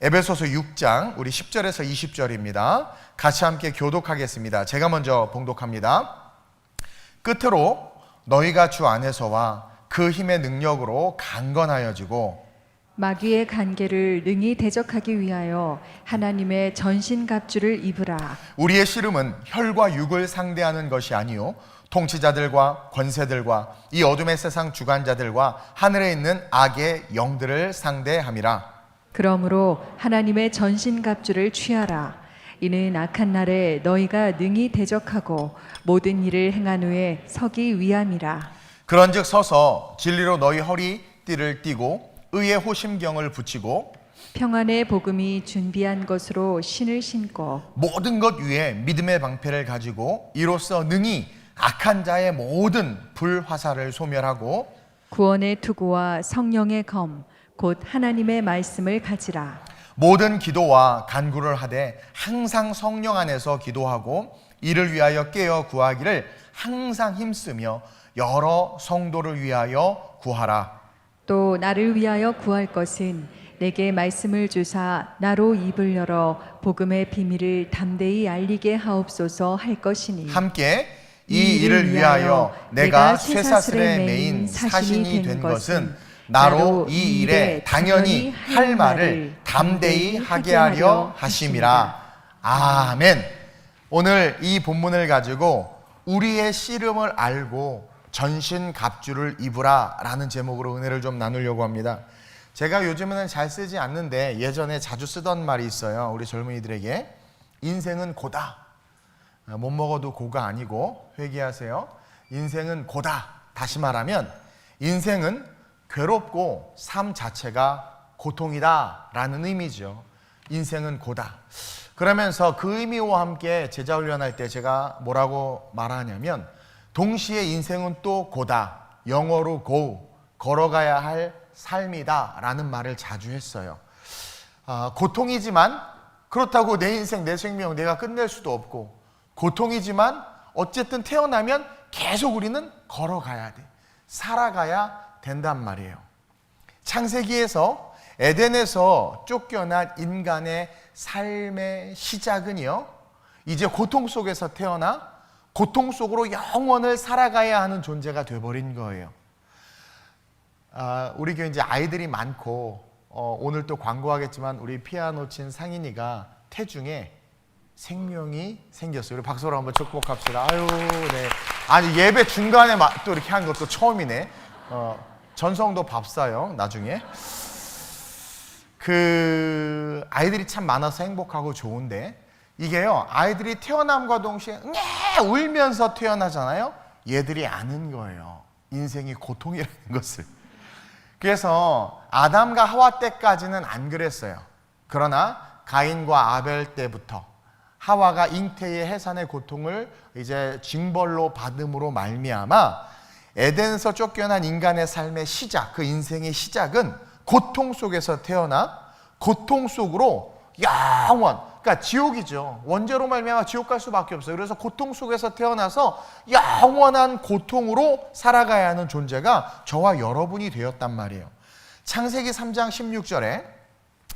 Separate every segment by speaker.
Speaker 1: 에베소서 6장 우리 10절에서 20절입니다. 같이 함께 교독하겠습니다. 제가 먼저 봉독합니다. 끝으로 너희가 주 안에서와 그 힘의 능력으로 강건하여지고
Speaker 2: 마귀의 간계를 능히 대적하기 위하여 하나님의 전신갑주를 입으라.
Speaker 1: 우리의 씨름은 혈과 육을 상대하는 것이 아니요 통치자들과 권세들과 이 어둠의 세상 주관자들과 하늘에 있는 악의 영들을 상대함이라.
Speaker 2: 그러므로 하나님의 전신갑주를 취하라. 이는 악한 날에 너희가 능히 대적하고 모든 일을 행한 후에 서기 위함이라.
Speaker 1: 그런즉 서서 진리로 너희 허리띠를 띠고 의의 호심경을 붙이고
Speaker 2: 평안의 복음이 준비한 것으로 신을 신고
Speaker 1: 모든 것 위에 믿음의 방패를 가지고 이로써 능히 악한 자의 모든 불화살을 소멸하고
Speaker 2: 구원의 투구와 성령의 검 곧 하나님의 말씀을 가지라.
Speaker 1: 모든 기도와 간구를 하되 항상 성령 안에서 기도하고 이를 위하여 깨어 구하기를 항상 힘쓰며 여러 성도를 위하여 구하라.
Speaker 2: 또 나를 위하여 구할 것은 내게 말씀을 주사 나로 입을 열어 복음의 비밀을 담대히 알리게 하옵소서 할 것이니
Speaker 1: 함께 이 일을 위하여 내가 쇠사슬에 매인 사신이 된 것은 나로 이 일에 당연히 할 말을 담대히 하게 하려 하심이라. 아멘. 오늘 이 본문을 가지고 우리의 씨름을 알고 전신갑주를 입으라 라는 제목으로 은혜를 좀 나누려고 합니다. 제가 요즘에는 잘 쓰지 않는데 예전에 자주 쓰던 말이 있어요. 우리 젊은이들에게 인생은 고다. 못 먹어도 고가 아니고 회개하세요. 인생은 고다. 다시 말하면 인생은 괴롭고 삶 자체가 고통이다 라는 의미죠. 인생은 고다. 그러면서 그 의미와 함께 제자 훈련할 때 제가 뭐라고 말하냐면 동시에 인생은 또 고다. 영어로 go. 걸어가야 할 삶이다 라는 말을 자주 했어요. 고통이지만 그렇다고 내 인생 내 생명 내가 끝낼 수도 없고 고통이지만 어쨌든 태어나면 계속 우리는 걸어가야 돼. 살아가야 된단 말이에요. 창세기에서 에덴에서 쫓겨난 인간의 삶의 시작은요, 이제 고통 속에서 태어나 고통 속으로 영원을 살아가야 하는 존재가 되어버린 거예요. 우리 교회 이제 아이들이 많고 오늘 또 광고하겠지만 우리 피아노 친 상인이가 태중에 생명이 생겼어요. 우리 박수로 한번 축복합시다. 아유, 네. 아니 예배 중간에 또 이렇게 한 것도 처음이네. 전성도 밥 사요. 나중에 그 아이들이 참 많아서 행복하고 좋은데 이게요, 아이들이 태어남과 동시에 울면서 태어나잖아요. 얘들이 아는 거예요. 인생이 고통이라는 것을. 그래서 아담과 하와 때까지는 안 그랬어요. 그러나 가인과 아벨 때부터 하와가 잉태의 해산의 고통을 이제 징벌로 받음으로 말미암아 에덴에서 쫓겨난 인간의 삶의 시작, 그 인생의 시작은 고통 속에서 태어나 고통 속으로 영원, 그러니까 지옥이죠. 원죄로 말미암아 지옥 갈 수밖에 없어요. 그래서 고통 속에서 태어나서 영원한 고통으로 살아가야 하는 존재가 저와 여러분이 되었단 말이에요. 창세기 3장 16절에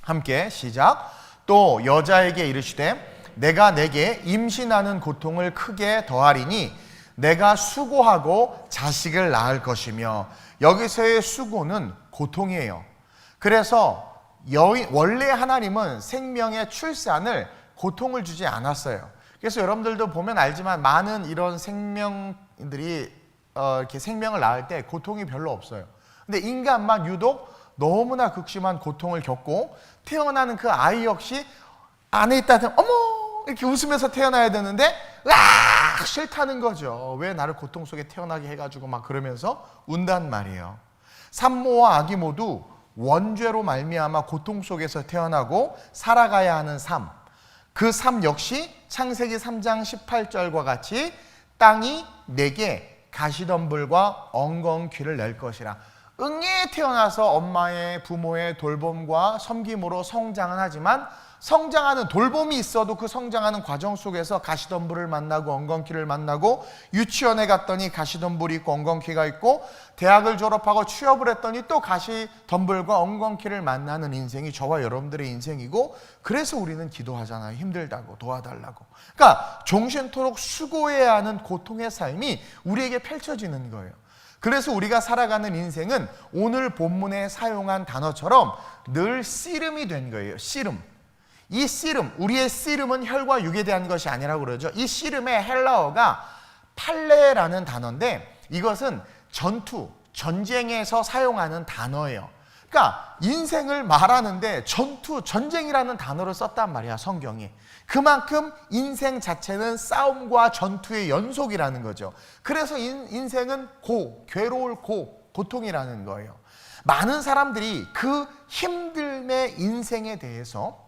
Speaker 1: 함께 시작. 또 여자에게 이르시되 내가 내게 임신하는 고통을 크게 더하리니 내가 수고하고 자식을 낳을 것이며, 여기서의 수고는 고통이에요. 그래서 원래 하나님은 생명의 출산을 고통을 주지 않았어요. 그래서 여러분들도 보면 알지만 많은 이런 생명들이 이렇게 생명을 낳을 때 고통이 별로 없어요. 근데 인간만 유독 너무나 극심한 고통을 겪고 태어나는 그 아이 역시 안에 있다는 어머 이렇게 웃으면서 태어나야 되는데 으악 싫다는 거죠. 왜 나를 고통 속에 태어나게 해가지고 막 그러면서 운단 말이에요. 산모와 아기 모두 원죄로 말미암아 고통 속에서 태어나고 살아가야 하는 삶, 그 삶 역시 창세기 3장 18절과 같이 땅이 내게 가시덤불과 엉겅퀴를 낼 것이라. 응애 태어나서 엄마의 부모의 돌봄과 섬김으로 성장은 하지만 성장하는 돌봄이 있어도 그 성장하는 과정 속에서 가시덤불을 만나고 엉겅퀴를 만나고, 유치원에 갔더니 가시덤불이 있고 엉겅퀴가 있고, 대학을 졸업하고 취업을 했더니 또 가시덤불과 엉겅퀴를 만나는 인생이 저와 여러분들의 인생이고, 그래서 우리는 기도하잖아요. 힘들다고, 도와달라고. 그러니까 종신토록 수고해야 하는 고통의 삶이 우리에게 펼쳐지는 거예요. 그래서 우리가 살아가는 인생은 오늘 본문에 사용한 단어처럼 늘 씨름이 된 거예요. 씨름. 이 씨름, 우리의 씨름은 혈과 육에 대한 것이 아니라고 그러죠. 이 씨름의 헬라어가 팔레라는 단어인데, 이것은 전투, 전쟁에서 사용하는 단어예요. 그러니까 인생을 말하는데 전투, 전쟁이라는 단어를 썼단 말이야, 성경이. 그만큼 인생 자체는 싸움과 전투의 연속이라는 거죠. 그래서 인생은 괴로울 고통이라는 거예요. 많은 사람들이 그 힘듦의 인생에 대해서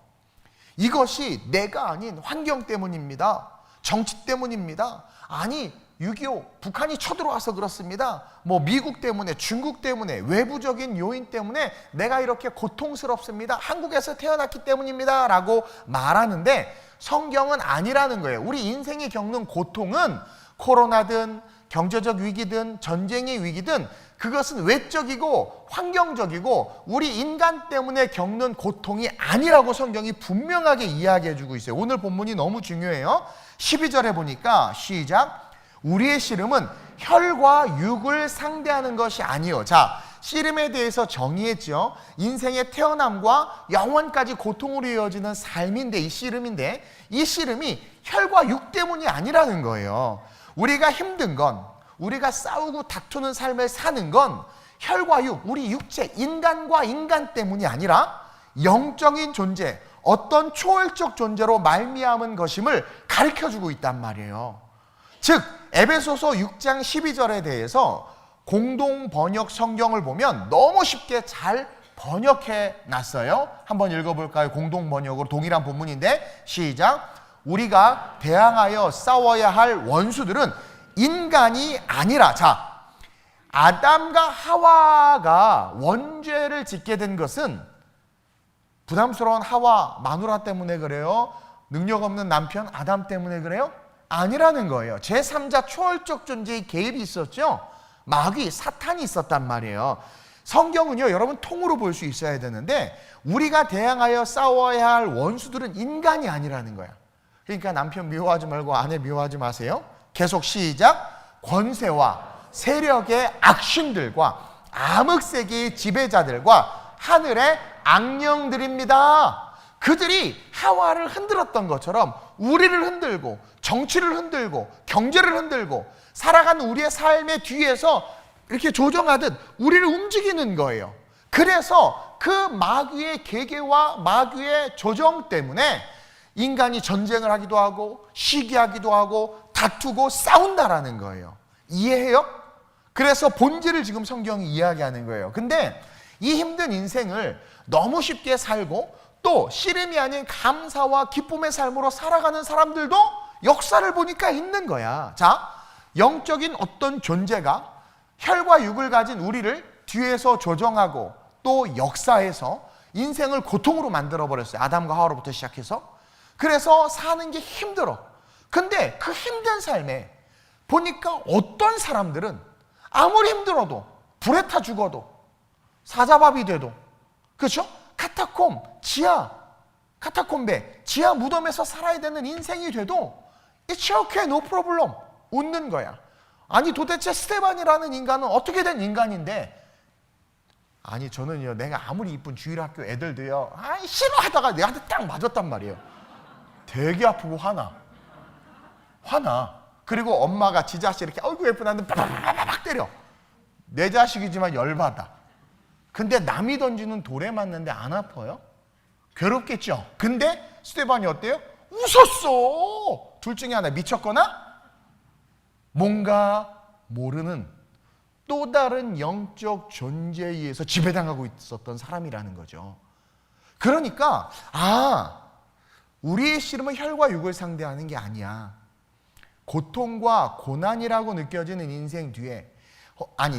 Speaker 1: 이것이 내가 아닌 환경 때문입니다, 정치 때문입니다, 아니 6.25 북한이 쳐들어와서 그렇습니다, 뭐 미국 때문에, 중국 때문에, 외부적인 요인 때문에 내가 이렇게 고통스럽습니다, 한국에서 태어났기 때문입니다 라고 말하는데, 성경은 아니라는 거예요. 우리 인생이 겪는 고통은 코로나든 경제적 위기든 전쟁의 위기든 그것은 외적이고 환경적이고 우리 인간 때문에 겪는 고통이 아니라고 성경이 분명하게 이야기해 주고 있어요. 오늘 본문이 너무 중요해요. 12절에 보니까 시작. 우리의 씨름은 혈과 육을 상대하는 것이 아니요. 자, 씨름에 대해서 정의했죠. 인생의 태어남과 영원까지 고통으로 이어지는 삶인데, 이 씨름인데, 이 씨름이 혈과 육 때문이 아니라는 거예요. 우리가 힘든 건, 우리가 싸우고 다투는 삶을 사는 건 혈과 육, 우리 육체, 인간과 인간 때문이 아니라 영적인 존재, 어떤 초월적 존재로 말미암은 것임을 가르쳐주고 있단 말이에요. 즉 에베소서 6장 12절에 대해서 공동 번역 성경을 보면 너무 쉽게 잘 번역해 놨어요. 한번 읽어볼까요? 공동 번역으로 동일한 본문인데 시작. 우리가 대항하여 싸워야 할 원수들은 인간이 아니라, 자, 아담과 하와가 원죄를 짓게 된 것은 부담스러운 하와 마누라 때문에 그래요? 능력 없는 남편 아담 때문에 그래요? 아니라는 거예요. 제3자 초월적 존재의 개입이 있었죠. 마귀, 사탄이 있었단 말이에요. 성경은요, 여러분 통으로 볼 수 있어야 되는데, 우리가 대항하여 싸워야 할 원수들은 인간이 아니라는 거야. 그러니까 남편 미워하지 말고 아내 미워하지 마세요. 계속 시작. 권세와 세력의 악신들과 암흑세계의 지배자들과 하늘의 악령들입니다. 그들이 하와를 흔들었던 것처럼 우리를 흔들고 정치를 흔들고 경제를 흔들고 살아가는 우리의 삶의 뒤에서 이렇게 조정하듯 우리를 움직이는 거예요. 그래서 그 마귀의 계계와 마귀의 조정 때문에 인간이 전쟁을 하기도 하고 시기하기도 하고 다투고 싸운다라는 거예요. 이해해요? 그래서 본질을 지금 성경이 이야기하는 거예요. 근데 이 힘든 인생을 너무 쉽게 살고 또 씨름이 아닌 감사와 기쁨의 삶으로 살아가는 사람들도 역사를 보니까 있는 거야. 자, 영적인 어떤 존재가 혈과 육을 가진 우리를 뒤에서 조정하고 또 역사에서 인생을 고통으로 만들어버렸어요. 아담과 하와로부터 시작해서. 그래서 사는 게 힘들어. 근데 그 힘든 삶에 보니까 어떤 사람들은 아무리 힘들어도 불에 타 죽어도 사자밥이 돼도, 그렇죠? 카타콤, 지하, 카타콤베, 지하 무덤에서 살아야 되는 인생이 돼도 It's okay, no problem. 웃는 거야. 아니 도대체 스테반이라는 인간은 어떻게 된 인간인데, 아니 저는요, 내가 아무리 이쁜 주일학교 애들도요, 아이 싫어하다가 내한테 딱 맞았단 말이에요. 되게 아프고 화나. 그리고 엄마가 지 자식 이렇게 어이구 예쁘다는데 빠바바박 때려. 내 자식이지만 열받아. 근데 남이 던지는 돌에 맞는데 안 아파요? 괴롭겠죠. 근데 스테반이 어때요? 웃었어. 둘 중에 하나, 미쳤거나 뭔가 모르는 또 다른 영적 존재에 의해서 지배당하고 있었던 사람이라는 거죠. 그러니까 우리의 씨름은 혈과 육을 상대하는 게 아니야. 고통과 고난이라고 느껴지는 인생 뒤에,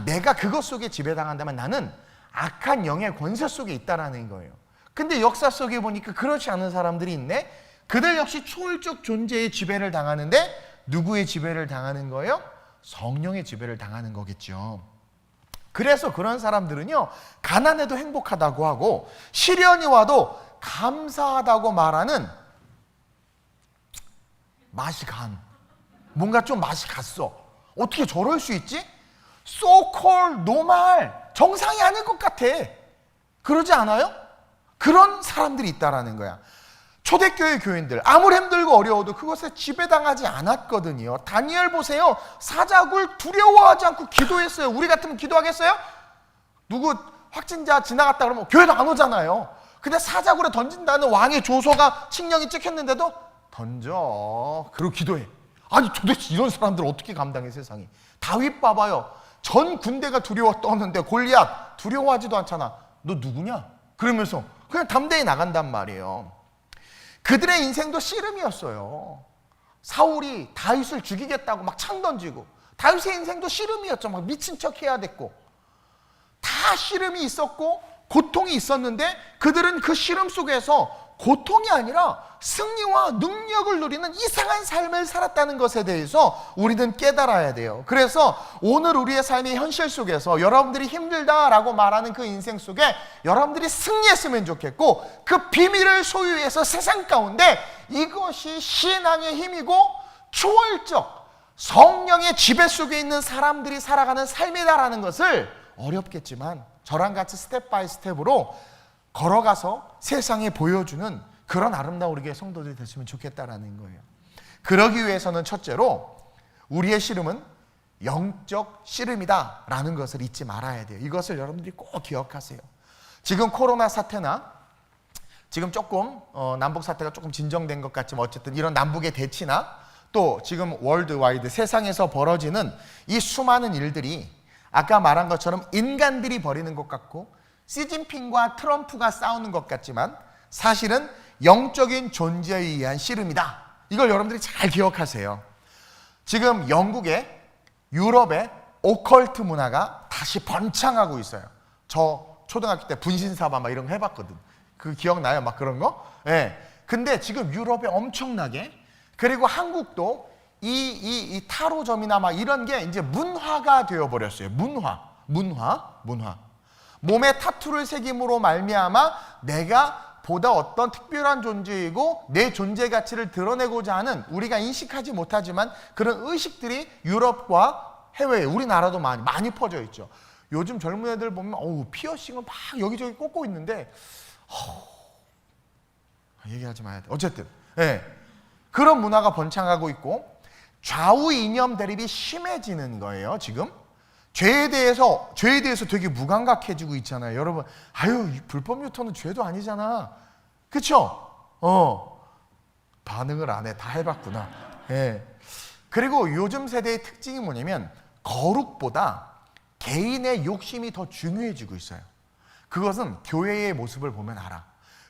Speaker 1: 내가 그것 속에 지배당한다면 나는 악한 영의 권세 속에 있다라는 거예요. 근데 역사 속에 보니까 그렇지 않은 사람들이 있네. 그들 역시 초월적 존재의 지배를 당하는데 누구의 지배를 당하는 거예요? 성령의 지배를 당하는 거겠죠. 그래서 그런 사람들은요, 가난해도 행복하다고 하고 시련이 와도 감사하다고 말하는 맛이 간, 뭔가 좀 맛이 갔어. 어떻게 저럴 수 있지? So called normal, 정상이 아닐 것 같아. 그러지 않아요? 그런 사람들이 있다라는 거야. 초대교회 교인들 아무리 힘들고 어려워도 그것에 지배당하지 않았거든요. 다니엘 보세요. 사자굴 두려워하지 않고 기도했어요. 우리 같으면 기도하겠어요? 누구 확진자 지나갔다 그러면 교회도 안 오잖아요. 근데 사자굴에 던진다는 왕의 조서가 칙령이 찍혔는데도 던져. 그리고 기도해. 아니 도대체 이런 사람들 어떻게 감당해 세상이. 다윗 봐봐요. 전 군대가 두려워 떠는데 골리앗 두려워하지도 않잖아. 너 누구냐? 그러면서 그냥 담대히 나간단 말이에요. 그들의 인생도 씨름이었어요. 사울이 다윗을 죽이겠다고 막 창 던지고, 다윗의 인생도 씨름이었죠. 막 미친 척 해야 됐고, 다 씨름이 있었고 고통이 있었는데 그들은 그 씨름 속에서 고통이 아니라 승리와 능력을 누리는 이상한 삶을 살았다는 것에 대해서 우리는 깨달아야 돼요. 그래서 오늘 우리의 삶의 현실 속에서 여러분들이 힘들다라고 말하는 그 인생 속에 여러분들이 승리했으면 좋겠고, 그 비밀을 소유해서 세상 가운데 이것이 신앙의 힘이고 초월적 성령의 지배 속에 있는 사람들이 살아가는 삶이다라는 것을 어렵겠지만 저랑 같이 스텝 바이 스텝으로 걸어가서 세상에 보여주는 그런 아름다운 우리의 성도들이 됐으면 좋겠다라는 거예요. 그러기 위해서는 첫째로 우리의 씨름은 영적 씨름이다 라는 것을 잊지 말아야 돼요. 이것을 여러분들이 꼭 기억하세요. 지금 코로나 사태나 지금 조금 남북 사태가 조금 진정된 것 같지만 어쨌든 이런 남북의 대치나 또 지금 월드와이드 세상에서 벌어지는 이 수많은 일들이 아까 말한 것처럼 인간들이 벌이는 것 같고 시진핑과 트럼프가 싸우는 것 같지만 사실은 영적인 존재에 의한 씨름이다. 이걸 여러분들이 잘 기억하세요. 지금 영국에 유럽의 오컬트 문화가 다시 번창하고 있어요. 저 초등학교 때 분신사바 막 이런 거 해봤거든. 그 기억나요? 막 그런 거? 예. 근데 지금 유럽에 엄청나게, 그리고 한국도 이 타로점이나 막 이런 게 이제 문화가 되어버렸어요. 문화. 몸에 타투를 새김으로 말미암아 내가 보다 어떤 특별한 존재이고 내 존재 가치를 드러내고자 하는, 우리가 인식하지 못하지만 그런 의식들이 유럽과 해외에, 우리나라도 많이 퍼져 있죠. 요즘 젊은 애들 보면 피어싱을 막 여기저기 꽂고 있는데 얘기하지 마야 돼. 어쨌든 그런 문화가 번창하고 있고 좌우 이념 대립이 심해지는 거예요. 지금 죄에 대해서 되게 무감각해지고 있잖아요. 여러분, 불법 유턴은 죄도 아니잖아. 그쵸? 반응을 안 해. 다 해봤구나. 그리고 요즘 세대의 특징이 뭐냐면 거룩보다 개인의 욕심이 더 중요해지고 있어요. 그것은 교회의 모습을 보면 알아.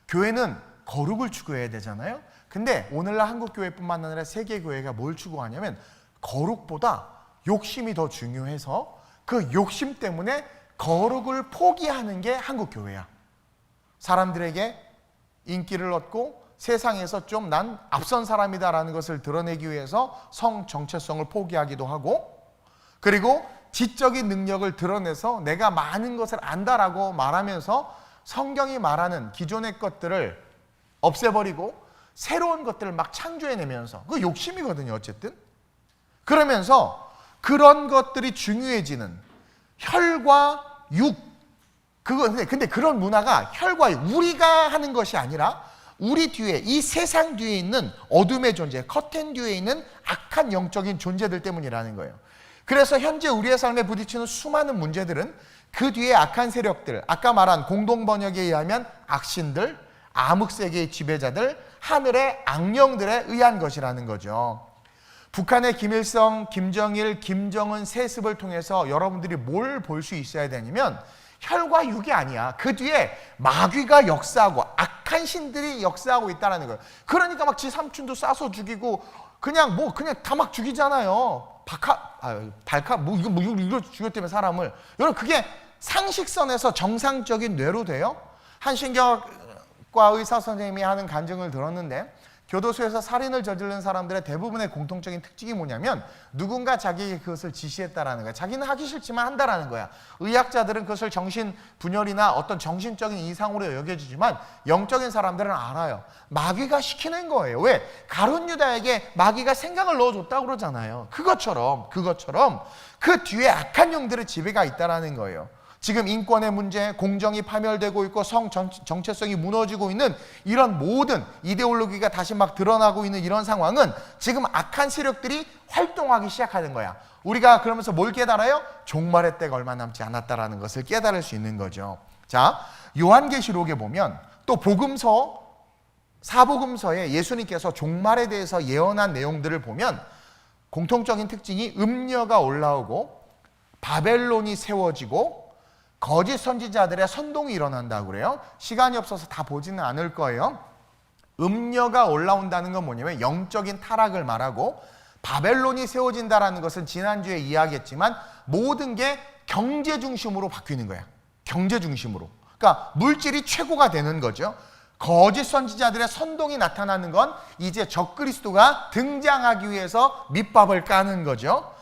Speaker 1: 교회는 거룩을 추구해야 되잖아요. 근데 오늘날 한국교회뿐만 아니라 세계교회가 뭘 추구하냐면 거룩보다 욕심이 더 중요해서 그 욕심 때문에 거룩을 포기하는 게 한국교회야. 사람들에게 인기를 얻고 세상에서 좀 난 앞선 사람이다라는 것을 드러내기 위해서 성 정체성을 포기하기도 하고, 그리고 지적인 능력을 드러내서 내가 많은 것을 안다라고 말하면서 성경이 말하는 기존의 것들을 없애버리고 새로운 것들을 막 창조해내면서, 그 욕심이거든요. 어쨌든 그러면서 그런 것들이 중요해지는 혈과 육, 근데 그런 문화가 혈과 육, 우리가 하는 것이 아니라 우리 뒤에, 이 세상 뒤에 있는 어둠의 존재, 커튼 뒤에 있는 악한 영적인 존재들 때문이라는 거예요. 그래서 현재 우리의 삶에 부딪히는 수많은 문제들은 그 뒤에 악한 세력들, 아까 말한 공동번역에 의하면 악신들, 암흑세계의 지배자들, 하늘의 악령들에 의한 것이라는 거죠. 북한의 김일성, 김정일, 김정은 세습을 통해서 여러분들이 뭘 볼 수 있어야 되냐면 혈과 육이 아니야. 그 뒤에 마귀가 역사하고 악한 신들이 역사하고 있다는 거예요. 그러니까 막 지 삼촌도 쏴서 죽이고 그냥 다 막 죽이잖아요. 이거 죽였다며 사람을. 여러분, 그게 상식선에서 정상적인 뇌로 돼요? 한신경 과 의사 선생님이 하는 간증을 들었는데, 교도소에서 살인을 저지른 사람들의 대부분의 공통적인 특징이 뭐냐면 누군가 자기에게 그것을 지시했다라는 거야. 자기는 하기 싫지만 한다라는 거야. 의학자들은 그것을 정신분열이나 어떤 정신적인 이상으로 여겨지지만 영적인 사람들은 알아요. 마귀가 시키는 거예요. 왜? 가룟 유다에게 마귀가 생각을 넣어줬다고 그러잖아요. 그것처럼 그 뒤에 악한 영들의 지배가 있다라는 거예요. 지금 인권의 문제, 공정이 파멸되고 있고 성 정체성이 무너지고 있는 이런 모든 이데올로기가 다시 막 드러나고 있는 이런 상황은 지금 악한 세력들이 활동하기 시작하는 거야. 우리가 그러면서 뭘 깨달아요? 종말의 때가 얼마 남지 않았다라는 것을 깨달을 수 있는 거죠. 자, 요한계시록에 보면 또 복음서, 사복음서에 예수님께서 종말에 대해서 예언한 내용들을 보면 공통적인 특징이 음녀가 올라오고 바벨론이 세워지고 거짓 선지자들의 선동이 일어난다고 그래요. 시간이 없어서 다 보지는 않을 거예요. 음녀가 올라온다는 건 뭐냐면 영적인 타락을 말하고, 바벨론이 세워진다는 것은 지난주에 이야기했지만 모든 게 경제 중심으로 바뀌는 거야. 경제 중심으로. 그러니까 물질이 최고가 되는 거죠. 거짓 선지자들의 선동이 나타나는 건 이제 적그리스도가 등장하기 위해서 밑밥을 까는 거죠.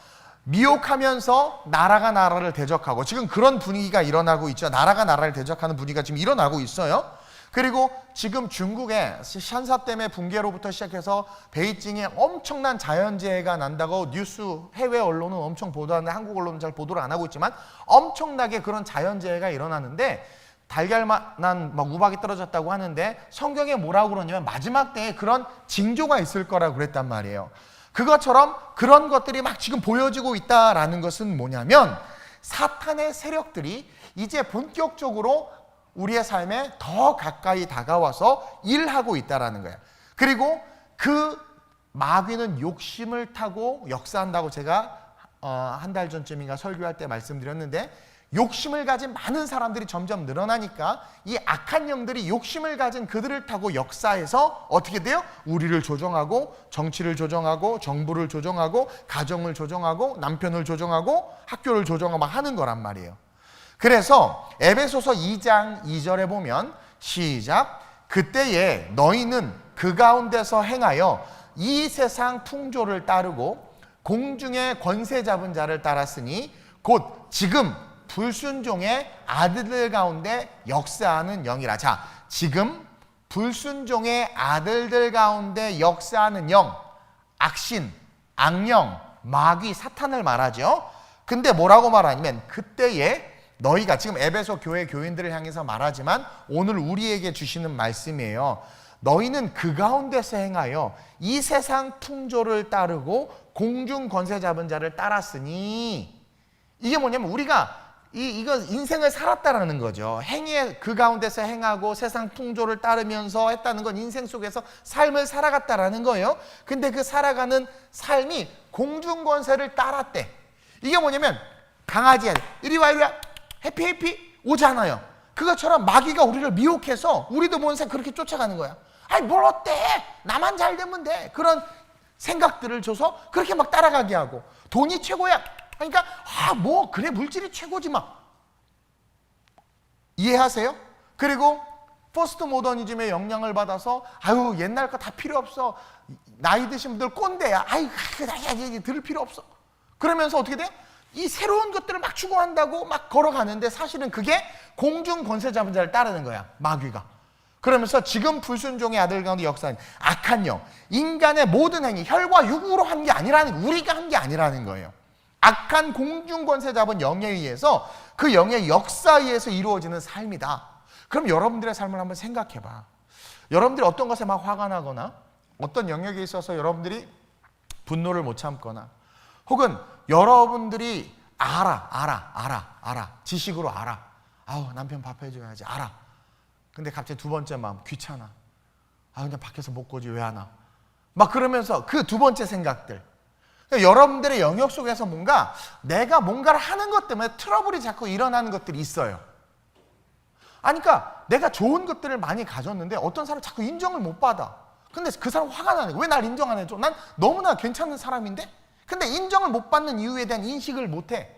Speaker 1: 미혹하면서 나라가 나라를 대적하고, 지금 그런 분위기가 일어나고 있죠. 나라가 나라를 대적하는 분위기가 지금 일어나고 있어요. 그리고 지금 중국의 샨사댐의 붕괴로부터 시작해서 베이징에 엄청난 자연재해가 난다고 뉴스 해외 언론은 엄청 보도하는데 한국 언론은 잘 보도를 안 하고 있지만 엄청나게 그런 자연재해가 일어나는데 달걀만한 막 우박이 떨어졌다고 하는데 성경에 뭐라고 그러냐면 마지막 때에 그런 징조가 있을 거라고 그랬단 말이에요. 그것처럼 그런 것들이 막 지금 보여지고 있다라는 것은 뭐냐면 사탄의 세력들이 이제 본격적으로 우리의 삶에 더 가까이 다가와서 일하고 있다라는 거예요. 그리고 그 마귀는 욕심을 타고 역사한다고 제가 한 달 전쯤인가 설교할 때 말씀드렸는데, 욕심을 가진 많은 사람들이 점점 늘어나니까 이 악한 영들이 욕심을 가진 그들을 타고 역사에서 어떻게 돼요? 우리를 조정하고 정치를 조정하고 정부를 조정하고 가정을 조정하고 남편을 조정하고 학교를 조정하고 막 하는 거란 말이에요. 그래서 에베소서 2장 2절에 보면 시작, 그때에 너희는 그 가운데서 행하여 이 세상 풍조를 따르고 공중의 권세 잡은 자를 따랐으니 곧 지금 불순종의 아들들 가운데 역사하는 영이라. 자, 지금 불순종의 아들들 가운데 역사하는 영, 악신, 악령, 마귀, 사탄을 말하죠. 근데 뭐라고 말하냐면 그때에 너희가, 지금 에베소 교회 교인들을 향해서 말하지만 오늘 우리에게 주시는 말씀이에요. 너희는 그 가운데서 행하여 이 세상 풍조를 따르고 공중 권세 잡은 자를 따랐으니, 이게 뭐냐면 우리가 이거 인생을 살았다라는 거죠. 행위에 그 가운데서 행하고 세상 풍조를 따르면서 했다는 건 인생 속에서 삶을 살아갔다라는 거예요. 근데 그 살아가는 삶이 공중 권세를 따랐대. 이게 뭐냐면 강아지 이리 와 해피 오잖아요. 그것처럼 마귀가 우리를 미혹해서 우리도 모르는 새 그렇게 쫓아가는 거야. 아니 뭘 어때? 나만 잘 되면 돼. 그런 생각들을 줘서 그렇게 막 따라가게 하고, 돈이 최고야. 그러니까 뭐 그래 물질이 최고지 막. 이해하세요? 그리고 포스트 모더니즘의 영향을 받아서 아유 옛날 거 다 필요 없어. 나이 드신 분들 꼰대야. 아유 들을 필요 없어. 그러면서 어떻게 돼? 이 새로운 것들을 막 추구한다고 막 걸어가는데 사실은 그게 공중 권세 잡은 자를 따르는 거야, 마귀가. 그러면서 지금 불순종의 아들 가운데 역사하는 악한 영, 인간의 모든 행위, 혈과 육으로 한 게 아니라는, 우리가 한 게 아니라는 거예요. 악한 공중 권세 잡은 영에 의해서, 그 영의 역사에 의해서 이루어지는 삶이다. 그럼 여러분들의 삶을 한번 생각해 봐. 여러분들이 어떤 것에 막 화가 나거나 어떤 영역에 있어서 여러분들이 분노를 못 참거나, 혹은 여러분들이 알아 지식으로 알아. 아우 남편 밥 해줘야지, 알아. 근데 갑자기 두 번째 마음, 귀찮아. 그냥 밖에서 먹고지 왜 안 와? 막 그러면서 그 두 번째 생각들, 여러분들의 영역 속에서 내가 뭔가를 하는 것 때문에 트러블이 자꾸 일어나는 것들이 있어요. 그러니까 내가 좋은 것들을 많이 가졌는데 어떤 사람이 자꾸 인정을 못 받아. 근데 그 사람 화가 나네. 왜 날 인정 안 해줘? 난 너무나 괜찮은 사람인데? 근데 인정을 못 받는 이유에 대한 인식을 못 해.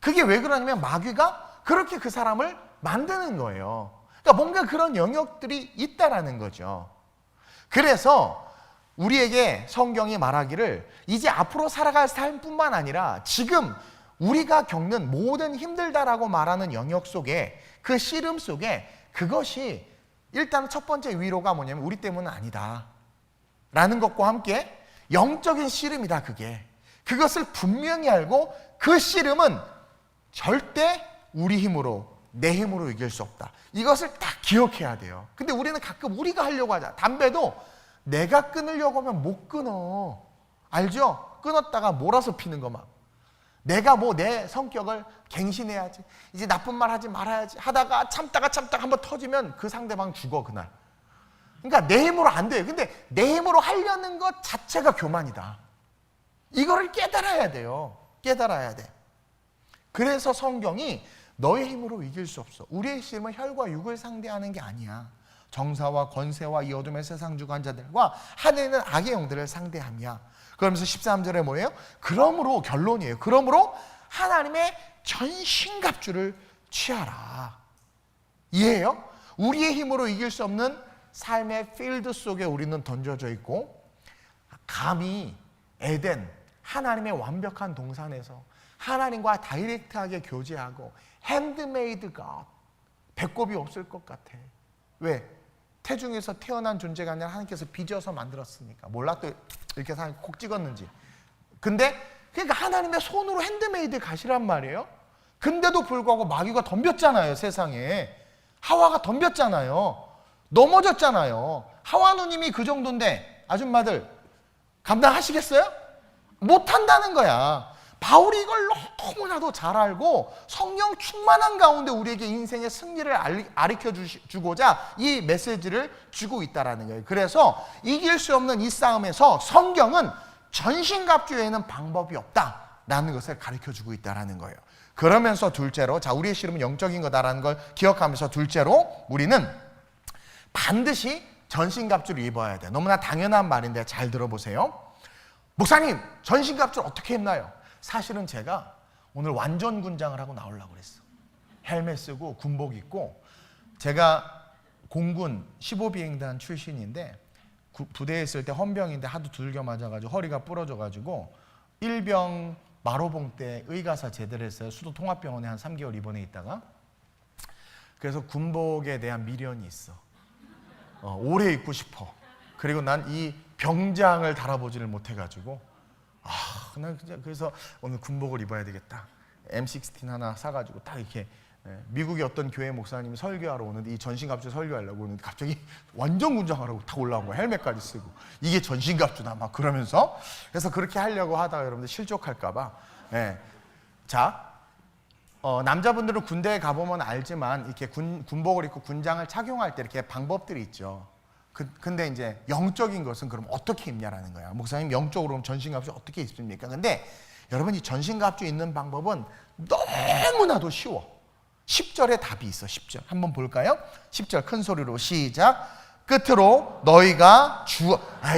Speaker 1: 그게 왜 그러냐면 마귀가 그렇게 그 사람을 만드는 거예요. 그러니까 뭔가 그런 영역들이 있다라는 거죠. 그래서 우리에게 성경이 말하기를 이제 앞으로 살아갈 삶뿐만 아니라 지금 우리가 겪는 모든 힘들다라고 말하는 영역 속에 그 씨름 속에 그것이 일단 첫 번째 위로가 뭐냐면 우리 때문은 아니다 라는 것과 함께 영적인 씨름이다. 그것을 분명히 알고 그 씨름은 절대 우리 힘으로 내 힘으로 이길 수 없다. 이것을 딱 기억해야 돼요. 근데 우리는 가끔 우리가 하려고 하자. 담배도 내가 끊으려고 하면 못 끊어. 알죠? 끊었다가 몰아서 피는 거 막. 내가 뭐 내 성격을 갱신해야지. 이제 나쁜 말 하지 말아야지. 하다가 참다가 한번 터지면 그 상대방 죽어 그날. 그러니까 내 힘으로 안 돼요. 근데 내 힘으로 하려는 것 자체가 교만이다. 이거를 깨달아야 돼요. 깨달아야 돼. 그래서 성경이 너의 힘으로 이길 수 없어. 우리의 씨름은 혈과 육을 상대하는 게 아니야. 정사와 권세와 이 어둠의 세상 주관자들과 하늘에 있는 악의 영들을 상대함이야. 그러면서 13절에 뭐예요? 그러므로 결론이에요. 그러므로 하나님의 전신갑주를 취하라. 이해해요? 우리의 힘으로 이길 수 없는 삶의 필드 속에 우리는 던져져 있고 감히 에덴 하나님의 완벽한 동산에서 하나님과 다이렉트하게 교제하고 핸드메이드 갓 배꼽이 없을 것 같아. 왜? 태중에서 태어난 존재가 아니라 하나님께서 빚어서 만들었으니까. 몰라 또 이렇게 사람이 콕 찍었는지. 근데 그러니까 하나님의 손으로 핸드메이드 갓이란 말이에요. 근데도 불구하고 마귀가 덤볐잖아요. 세상에. 하와가 덤볐잖아요. 넘어졌잖아요. 하와 누님이 그 정도인데 아줌마들 감당하시겠어요? 못한다는 거야. 바울이 이걸 너무나도 잘 알고 성령 충만한 가운데 우리에게 인생의 승리를 가르쳐 주고자 이 메시지를 주고 있다는 거예요. 그래서 이길 수 없는 이 싸움에서 성경은 전신갑주에는 방법이 없다라는 것을 가르쳐 주고 있다는 거예요. 그러면서 둘째로, 자, 우리의 씨름은 영적인 거다라는 걸 기억하면서 둘째로 우리는 반드시 전신갑주를 입어야 돼. 너무나 당연한 말인데 잘 들어보세요. 목사님, 전신갑주를 어떻게 입나요? 사실은 제가 오늘 완전 군장을 하고 나오려고 그랬어. 헬멧 쓰고 군복 입고. 제가 공군 15비행단 출신인데 부대에 있을 때 헌병인데 하도 두들겨 맞아가지고 허리가 부러져가지고 일병 마로봉 때 의가사 제대를 했어요. 수도 통합병원에 한 3개월 입원해 있다가. 그래서 군복에 대한 미련이 있어. 오래 입고 싶어. 그리고 난 이 병장을 달아보지를 못해가지고 난 그래서 오늘 군복을 입어야 되겠다. M16 하나 사가지고 딱 이렇게 미국의 어떤 교회 목사님이 설교하러 오는데 이 전신갑주 설교하려고 오는데 갑자기 완전 군장하라고 탁 올라온 거야. 헬멧까지 쓰고. 이게 전신갑주다 막 그러면서. 그래서 그렇게 하려고 하다가 여러분들 실족할까봐. 자, 남자분들은 군대에 가보면 알지만 이렇게 군복을 입고 군장을 착용할 때 이렇게 방법들이 있죠. 근데 이제 영적인 것은 그럼 어떻게 입냐라는 거야. 목사님 영적으로 그럼 전신갑주 어떻게 입습니까? 근데 여러분 이 전신갑주 입는 방법은 너무나도 쉬워. 10절에 답이 있어. 10절 한번 볼까요? 10절 큰 소리로 시작. 끝으로 너희가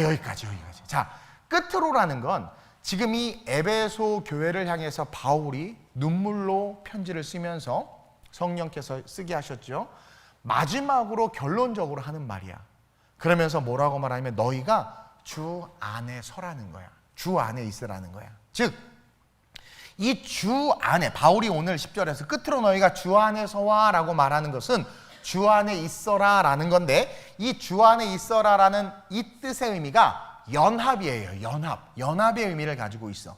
Speaker 1: 여기까지. 자, 끝으로라는 건 지금 이 에베소 교회를 향해서 바울이 눈물로 편지를 쓰면서 성령께서 쓰게 하셨죠. 마지막으로 결론적으로 하는 말이야. 그러면서 뭐라고 말하냐면 너희가 주 안에 서라는 거야. 주 안에 있으라는 거야. 즉, 이 주 안에, 바울이 오늘 10절에서 끝으로 너희가 주 안에 서와 라고 말하는 것은 주 안에 있어라 라는 건데, 이 주 안에 있어라 라는 이 뜻의 의미가 연합이에요. 연합의 의미를 가지고 있어.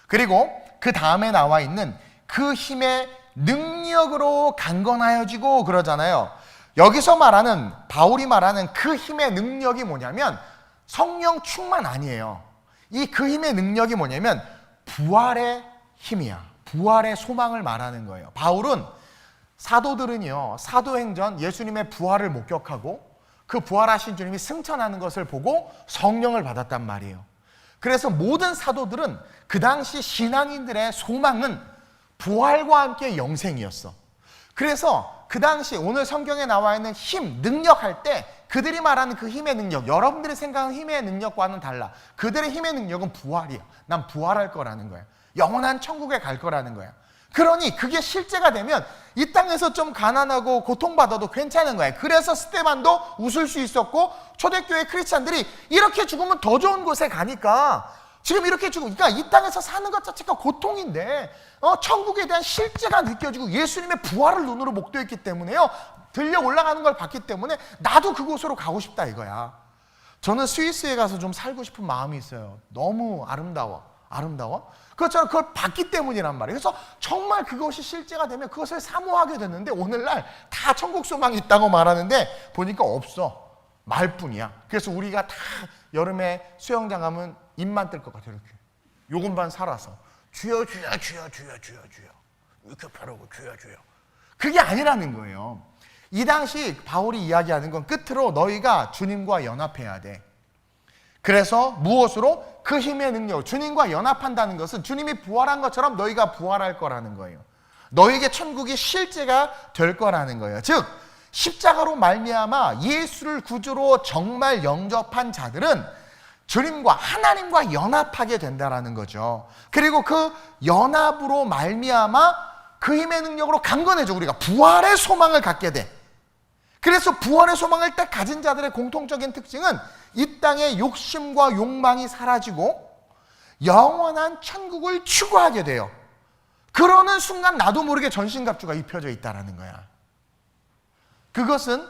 Speaker 1: 그리고 그 다음에 나와 있는 그 힘의 능력으로 강건하여지고 그러잖아요. 여기서 말하는, 바울이 말하는 그 힘의 능력이 뭐냐면 성령 충만 아니에요. 이 그 힘의 능력이 뭐냐면 부활의 힘이야. 부활의 소망을 말하는 거예요. 바울은 사도들은요, 사도행전 예수님의 부활을 목격하고 그 부활하신 주님이 승천하는 것을 보고 성령을 받았단 말이에요. 그래서 모든 사도들은 그 당시 신앙인들의 소망은 부활과 함께 영생이었어. 그래서 그 당시 오늘 성경에 나와 있는 힘, 능력 할 때 그들이 말하는 그 힘의 능력, 여러분들이 생각하는 힘의 능력과는 달라. 그들의 힘의 능력은 부활이야. 난 부활할 거라는 거야. 영원한 천국에 갈 거라는 거야. 그러니 그게 실제가 되면 이 땅에서 좀 가난하고 고통받아도 괜찮은 거예요. 그래서 스데반도 웃을 수 있었고 초대교회 크리스찬들이 이렇게 죽으면 더 좋은 곳에 가니까 지금 이렇게 죽으니까 그러니까 이 땅에서 사는 것 자체가 고통인데 천국에 대한 실제가 느껴지고 예수님의 부활을 눈으로 목도했기 때문에요. 들려 올라가는 걸 봤기 때문에 나도 그곳으로 가고 싶다 이거야. 저는 스위스에 가서 좀 살고 싶은 마음이 있어요. 너무 아름다워. 그것처럼 그걸 봤기 때문이란 말이에요. 그래서 정말 그것이 실제가 되면 그것을 사모하게 됐는데 오늘날 다 천국 소망이 있다고 말하는데 보니까 없어. 말뿐이야. 그래서 우리가 다 여름에 수영장 가면 입만 뜰 것 같아요. 이렇게 요금만 살아서 주여 주여 주여 주여 주여 주여 이렇게 바라고 주여 주여. 그게 아니라는 거예요. 이 당시 바울이 이야기하는 건 끝으로 너희가 주님과 연합해야 돼. 그래서 무엇으로? 그 힘의 능력, 주님과 연합한다는 것은 주님이 부활한 것처럼 너희가 부활할 거라는 거예요. 너희에게 천국이 실제가 될 거라는 거예요. 즉 십자가로 말미암아 예수를 구주로 정말 영접한 자들은 주님과 하나님과 연합하게 된다라는 거죠. 그리고 그 연합으로 말미암아 그 힘의 능력으로 강건해져 우리가 부활의 소망을 갖게 돼. 그래서 부활의 소망을 딱 가진 자들의 공통적인 특징은 이 땅의 욕심과 욕망이 사라지고 영원한 천국을 추구하게 돼요. 그러는 순간 나도 모르게 전신갑주가 입혀져 있다는 거야. 그것은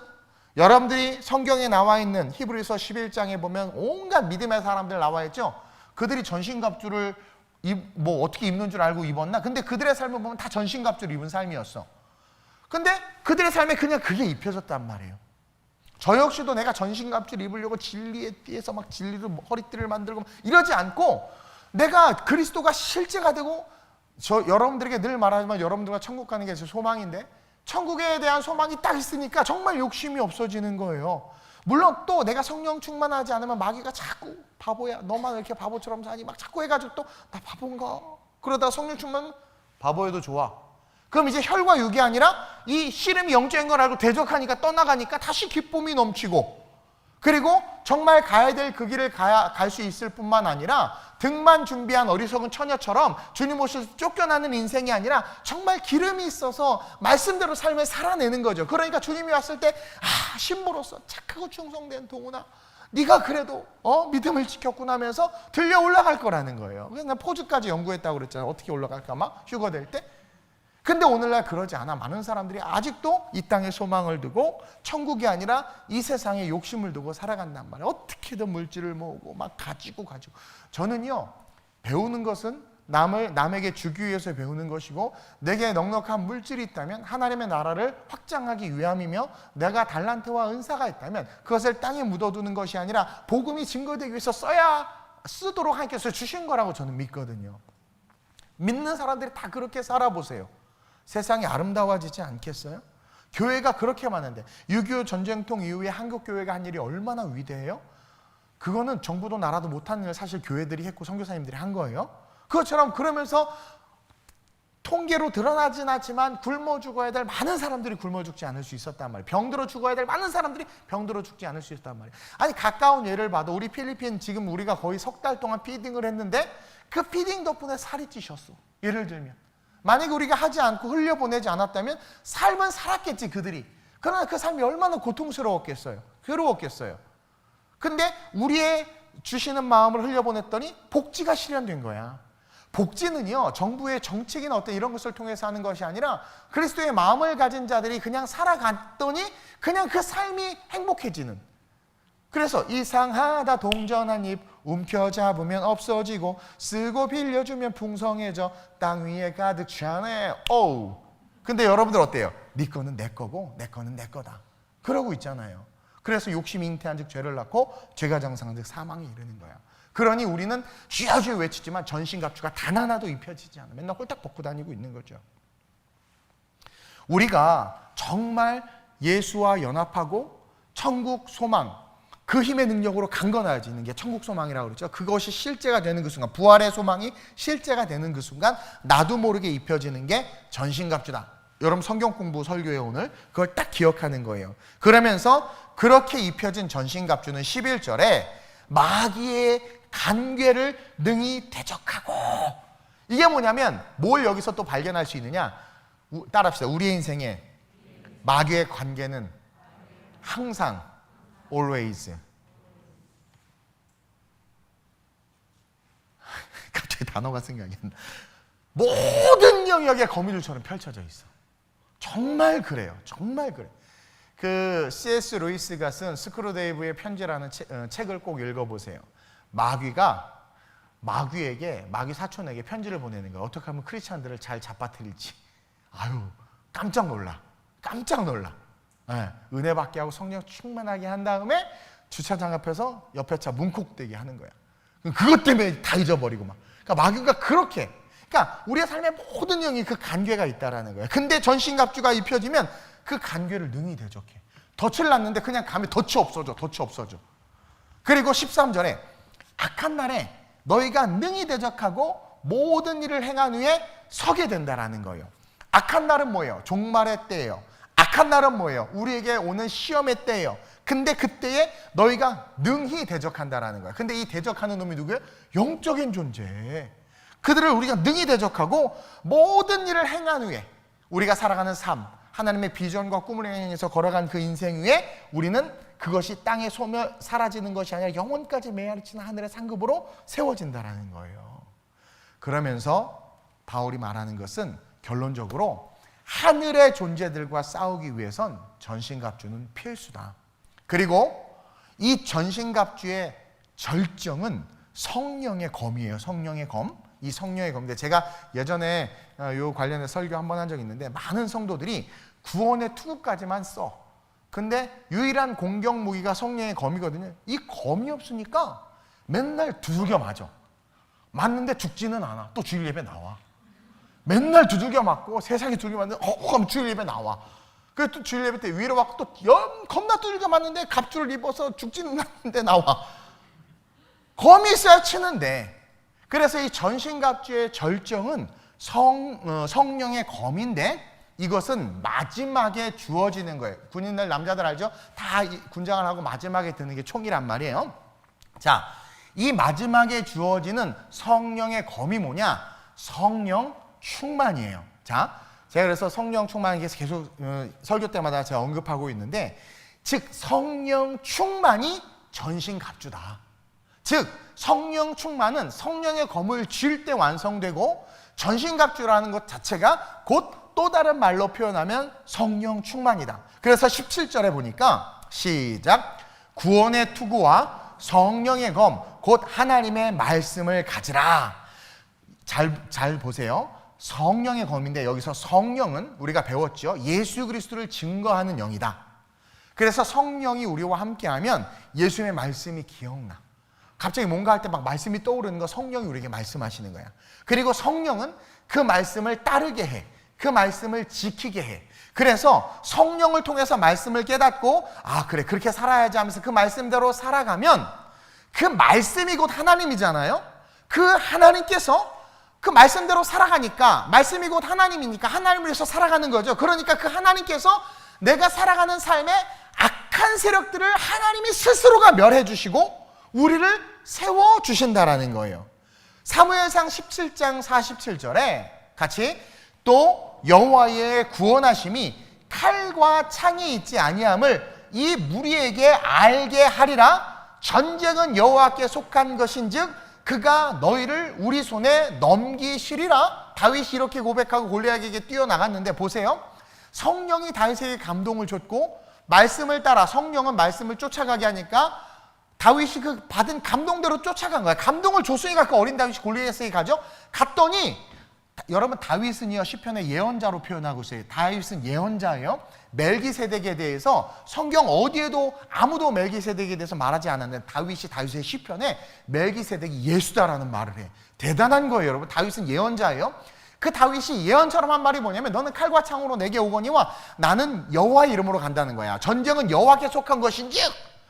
Speaker 1: 여러분들이 성경에 나와 있는 히브리서 11장에 보면 온갖 믿음의 사람들 나와 있죠. 그들이 전신갑주를 어떻게 입는 줄 알고 입었나? 근데 그들의 삶을 보면 다 전신갑주를 입은 삶이었어. 근데 그들의 삶에 그냥 그게 입혀졌단 말이에요. 저 역시도 내가 전신갑주를 입으려고 진리에 띄에서 막 진리를 허리띠를 만들고 이러지 않고 내가 그리스도가 실제가 되고 여러분들에게 늘 말하지만 여러분들과 천국 가는 게 제 소망인데 천국에 대한 소망이 딱 있으니까 정말 욕심이 없어지는 거예요. 물론 또 내가 성령 충만하지 않으면 마귀가 자꾸 바보야 너만 이렇게 바보처럼 사니 막 자꾸 해가지고 또 나 바본가 그러다 성령 충만 바보여도 좋아. 그럼 이제 혈과 육이 아니라 이 씨름이 영적인 걸 알고 대적하니까 떠나가니까 다시 기쁨이 넘치고 그리고 정말 가야 될 그 길을 갈 수 있을 뿐만 아니라 등만 준비한 어리석은 처녀처럼 주님 오실 때 쫓겨나는 인생이 아니라 정말 기름이 있어서 말씀대로 삶을 살아내는 거죠. 그러니까 주님이 왔을 때 신부로서 착하고 충성된 동훈아 네가 그래도 믿음을 지켰구나 하면서 들려 올라갈 거라는 거예요. 그래서 난 포즈까지 연구했다고 그랬잖아요. 어떻게 올라갈까 막 휴가 될 때. 근데 오늘날 그러지 않아. 많은 사람들이 아직도 이 땅에 소망을 두고 천국이 아니라 이 세상에 욕심을 두고 살아간단 말이에요. 어떻게든 물질을 모으고 막 가지고 저는요 배우는 것은 남에게 주기 위해서 배우는 것이고 내게 넉넉한 물질이 있다면 하나님의 나라를 확장하기 위함이며 내가 달란트와 은사가 있다면 그것을 땅에 묻어두는 것이 아니라 복음이 증거되기 위해서 쓰도록 하나님께서 주신 거라고 저는 믿거든요. 믿는 사람들이 다 그렇게 살아보세요. 세상이 아름다워지지 않겠어요? 교회가 그렇게 많은데 6.25 전쟁통 이후에 한국교회가 한 일이 얼마나 위대해요? 그거는 정부도 나라도 못하는 일을 사실 교회들이 했고 선교사님들이 한 거예요. 그것처럼 그러면서 통계로 드러나진 않지만 굶어 죽어야 될 많은 사람들이 굶어 죽지 않을 수 있었단 말이에요. 병들어 죽어야 될 많은 사람들이 병들어 죽지 않을 수 있었단 말이에요. 아니 가까운 예를 봐도 우리 필리핀 지금 우리가 거의 석 달 동안 피딩을 했는데 그 피딩 덕분에 살이 찌셨어. 예를 들면 만약에 우리가 하지 않고 흘려보내지 않았다면 삶은 살았겠지 그들이. 그러나 그 삶이 얼마나 고통스러웠겠어요. 괴로웠겠어요. 근데 우리의 주시는 마음을 흘려보냈더니 복지가 실현된 거야. 복지는요 정부의 정책이나 어떤 이런 것을 통해서 하는 것이 아니라 그리스도의 마음을 가진 자들이 그냥 살아갔더니 그냥 그 삶이 행복해지는. 그래서 이상하다 동전한 입 움켜잡으면 없어지고 쓰고 빌려주면 풍성해져 땅 위에 가득 차네. 오우. 근데 여러분들 어때요? 네 거는 내 거고 내 거는 내 거다 그러고 있잖아요. 그래서 욕심 잉태한 즉 죄를 낳고 죄가 장성한 즉 사망에 이르는 거야. 그러니 우리는 주여 주여 외치지만 전신갑주가 단 하나도 입혀지지 않아. 맨날 홀딱 벗고 다니고 있는 거죠. 우리가 정말 예수와 연합하고 천국 소망 그 힘의 능력으로 강건해지는 게 천국 소망이라고 그러죠. 그것이 실제가 되는 그 순간 부활의 소망이 실제가 되는 그 순간 나도 모르게 입혀지는 게 전신갑주다. 여러분 성경 공부 설교에 오늘 그걸 딱 기억하는 거예요. 그러면서 그렇게 입혀진 전신갑주는 11절에 마귀의 간괴를 능히 대적하고 이게 뭐냐면 뭘 여기서 또 발견할 수 있느냐? 따라합시다. 우리의 인생에 마귀의 관계는 항상 always. 갑자기 단어가 생각이 안 나. 모든 영역에 거미줄처럼 펼쳐져 있어. 정말 그래요. 정말 그래. 그 C.S. 루이스가 쓴 스크루데이브의 편지라는 책을 꼭 읽어보세요. 마귀에게, 마귀 사촌에게 편지를 보내는 거야. 어떻게 하면 크리스찬들을 잘 잡아뜨릴지. 아유, 깜짝 놀라. 깜짝 놀라. 네, 은혜 받게 하고 성령 충만하게 한 다음에 주차장 앞에서 옆에 차 문콕대게 하는 거야. 그것 때문에 다 잊어버리고 막. 그러니까 마귀가 그렇게. 그러니까 우리의 삶에 모든 영이 그 간괴가 있다라는 거예요. 근데 전신갑주가 입혀지면 그 간괴를 능히 대적해. 덫을 놨는데 그냥 가면 덫이 없어져. 그리고 13절에 악한 날에 너희가 능히 대적하고 모든 일을 행한 후에 서게 된다라는 거예요. 악한 날은 뭐예요? 종말의 때예요. 악한 날은 뭐예요? 우리에게 오는 시험의 때예요. 근데 그때에 너희가 능히 대적한다라는 거예요. 근데 이 대적하는 놈이 누구예요? 영적인 존재. 그들을 우리가 능히 대적하고 모든 일을 행한 후에 우리가 살아가는 삶, 하나님의 비전과 꿈을 향해서 걸어간 그 인생 위에 우리는 그것이 땅에 소멸 사라지는 것이 아니라 영원까지 메아리치는 하늘의 상급으로 세워진다라는 거예요. 그러면서 바울이 말하는 것은 결론적으로 하늘의 존재들과 싸우기 위해선 전신갑주는 필수다. 그리고 이 전신갑주의 절정은 성령의 검이에요. 성령의 검. 이 성령의 검인데 제가 예전에 요 관련해 설교 한번 한 적이 있는데 많은 성도들이 구원의 투구까지만 써. 근데 유일한 공격 무기가 성령의 검이거든요. 이 검이 없으니까 맨날 두들겨 맞는데 죽지는 않아. 또 주일 예배 나와. 맨날 두들겨 맞고 세상에 두들겨 맞는데 하면 주일 예배 나와. 그래서 또 주일 예배 때 위로 받고 또 겁나 두들겨 맞는데 갑주를 입어서 죽지는 않는데 나와. 검이 있어야 치는데. 그래서 이 전신갑주의 절정은 성령의 검인데 이것은 마지막에 주어지는 거예요. 군인들 남자들 알죠? 다 군장을 하고 마지막에 드는 게 총이란 말이에요. 자, 이 마지막에 주어지는 성령의 검이 뭐냐? 성령 충만이에요. 자, 제가 그래서 성령 충만에 대해서 계속 설교 때마다 제가 언급하고 있는데, 즉 성령 충만이 전신갑주다. 즉 성령 충만은 성령의 검을 쥘 때 완성되고, 전신갑주라는 것 자체가 곧 또 다른 말로 표현하면 성령 충만이다. 그래서 17절에 보니까 시작, 구원의 투구와 성령의 검 곧 하나님의 말씀을 가지라. 잘 보세요. 성령의 검인데 여기서 성령은 우리가 배웠죠. 예수 그리스도를 증거하는 영이다. 그래서 성령이 우리와 함께하면 예수님의 말씀이 기억나. 갑자기 뭔가 할 때 막 말씀이 떠오르는 거 성령이 우리에게 말씀하시는 거야. 그리고 성령은 그 말씀을 따르게 해. 그 말씀을 지키게 해. 그래서 성령을 통해서 말씀을 깨닫고 아 그래 그렇게 살아야지 하면서 그 말씀대로 살아가면 그 말씀이 곧 하나님이잖아요. 그 하나님께서 그 말씀대로 살아가니까 말씀이 곧 하나님이니까 하나님을 위해서 살아가는 거죠. 그러니까 그 하나님께서 내가 살아가는 삶에 악한 세력들을 하나님이 스스로가 멸해 주시고 우리를 세워주신다라는 거예요. 사무엘상 17장 47절에 같이 또 여호와의 구원하심이 칼과 창이 있지 아니함을 이 무리에게 알게 하리라. 전쟁은 여호와께 속한 것인즉 그가 너희를 우리 손에 넘기시리라. 다윗이 이렇게 고백하고 골리앗에게 뛰어나갔는데 보세요. 성령이 다윗에게 감동을 줬고 말씀을 따라 성령은 말씀을 쫓아가게 하니까 다윗이 그 받은 감동대로 쫓아간 거야. 감동을 줬으니까 그 어린 다윗이 골리앗에게 가죠. 갔더니 여러분 다윗은요 시편의 예언자로 표현하고 있어요. 다윗은 예언자예요. 멜기세덱에 대해서 성경 어디에도 아무도 멜기세덱에 대해서 말하지 않았는데 다윗의 시편에 멜기세덱이 예수다라는 말을 해. 대단한 거예요 여러분. 다윗은 예언자예요. 그 다윗이 예언처럼 한 말이 뭐냐면 너는 칼과 창으로 내게 오거니와 나는 여호와의 이름으로 간다는 거야. 전쟁은 여호와께 속한 것인지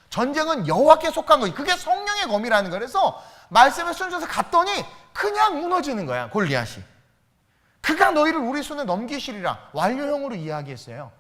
Speaker 1: 전쟁은 여호와께 속한 것이 그게 성령의 검이라는 거예요. 그래서 말씀에 순서서 갔더니 그냥 무너지는 거야 골리앗이. 그가 너희를 우리 손에 넘기시리라. 완료형으로 이야기했어요.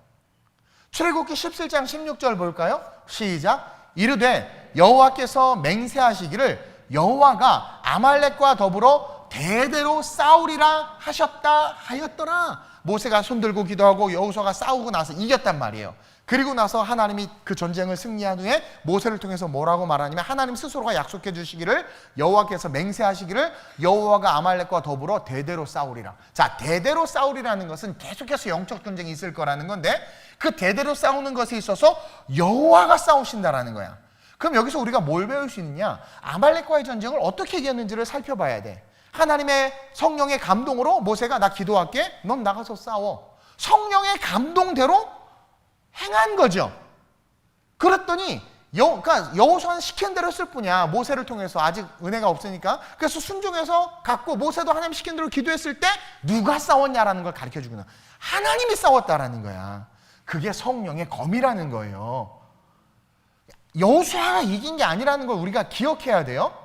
Speaker 1: 출애굽기 17장 16절 볼까요? 시작. 이르되 여호와께서 맹세하시기를 여호와가 아말렉과 더불어 대대로 싸우리라 하였더라. 모세가 손들고 기도하고 여호수아가 싸우고 나서 이겼단 말이에요. 그리고 나서 하나님이 그 전쟁을 승리한 후에 모세를 통해서 뭐라고 말하냐면 하나님 스스로가 약속해 주시기를 여호와께서 맹세하시기를 여호와가 아말렉과 더불어 대대로 싸우리라. 자, 대대로 싸우리라는 것은 계속해서 영적 전쟁이 있을 거라는 건데 그 대대로 싸우는 것에 있어서 여호와가 싸우신다라는 거야. 그럼 여기서 우리가 뭘 배울 수 있느냐? 아말렉과의 전쟁을 어떻게 이겼는지를 살펴봐야 돼. 하나님의 성령의 감동으로 모세가 나 기도할게. 넌 나가서 싸워. 성령의 감동대로 행한 거죠. 그랬더니 그러니까 여호수아는 시킨 대로 했을 뿐이야. 모세를 통해서 아직 은혜가 없으니까. 그래서 순종해서 갔고 모세도 하나님 시킨 대로 기도했을 때 누가 싸웠냐라는 걸 가르쳐주구나. 하나님이 싸웠다라는 거야. 그게 성령의 검이라는 거예요. 여호수아가 이긴 게 아니라는 걸 우리가 기억해야 돼요.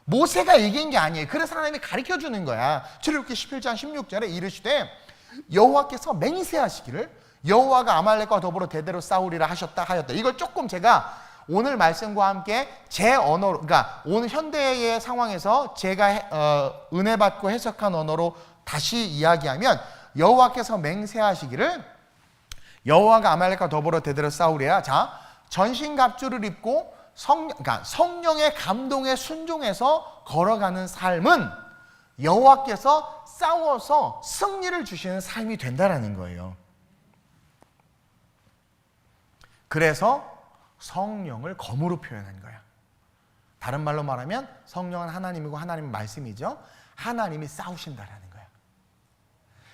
Speaker 1: 모세가 이긴 게 아니에요. 그래서 하나님이 가르쳐주는 거야. 출애굽기 17장 16절에 이르시되 여호와께서 맹세하시기를 여호와가 아말렉과 더불어 대대로 싸우리라 하였다. 이걸 조금 제가 오늘 말씀과 함께 제 언어로, 그러니까 오늘 현대의 상황에서 제가 은혜 받고 해석한 언어로 다시 이야기하면 여호와께서 맹세하시기를 여호와가 아말렉과 더불어 대대로 싸우리라. 자, 전신갑주를 입고 그러니까 성령의 감동에 순종해서 걸어가는 삶은 여호와께서 싸워서 승리를 주시는 삶이 된다라는 거예요. 그래서 성령을 검으로 표현한 거야. 다른 말로 말하면 성령은 하나님이고 하나님은 말씀이죠. 하나님이 싸우신다라는 거야.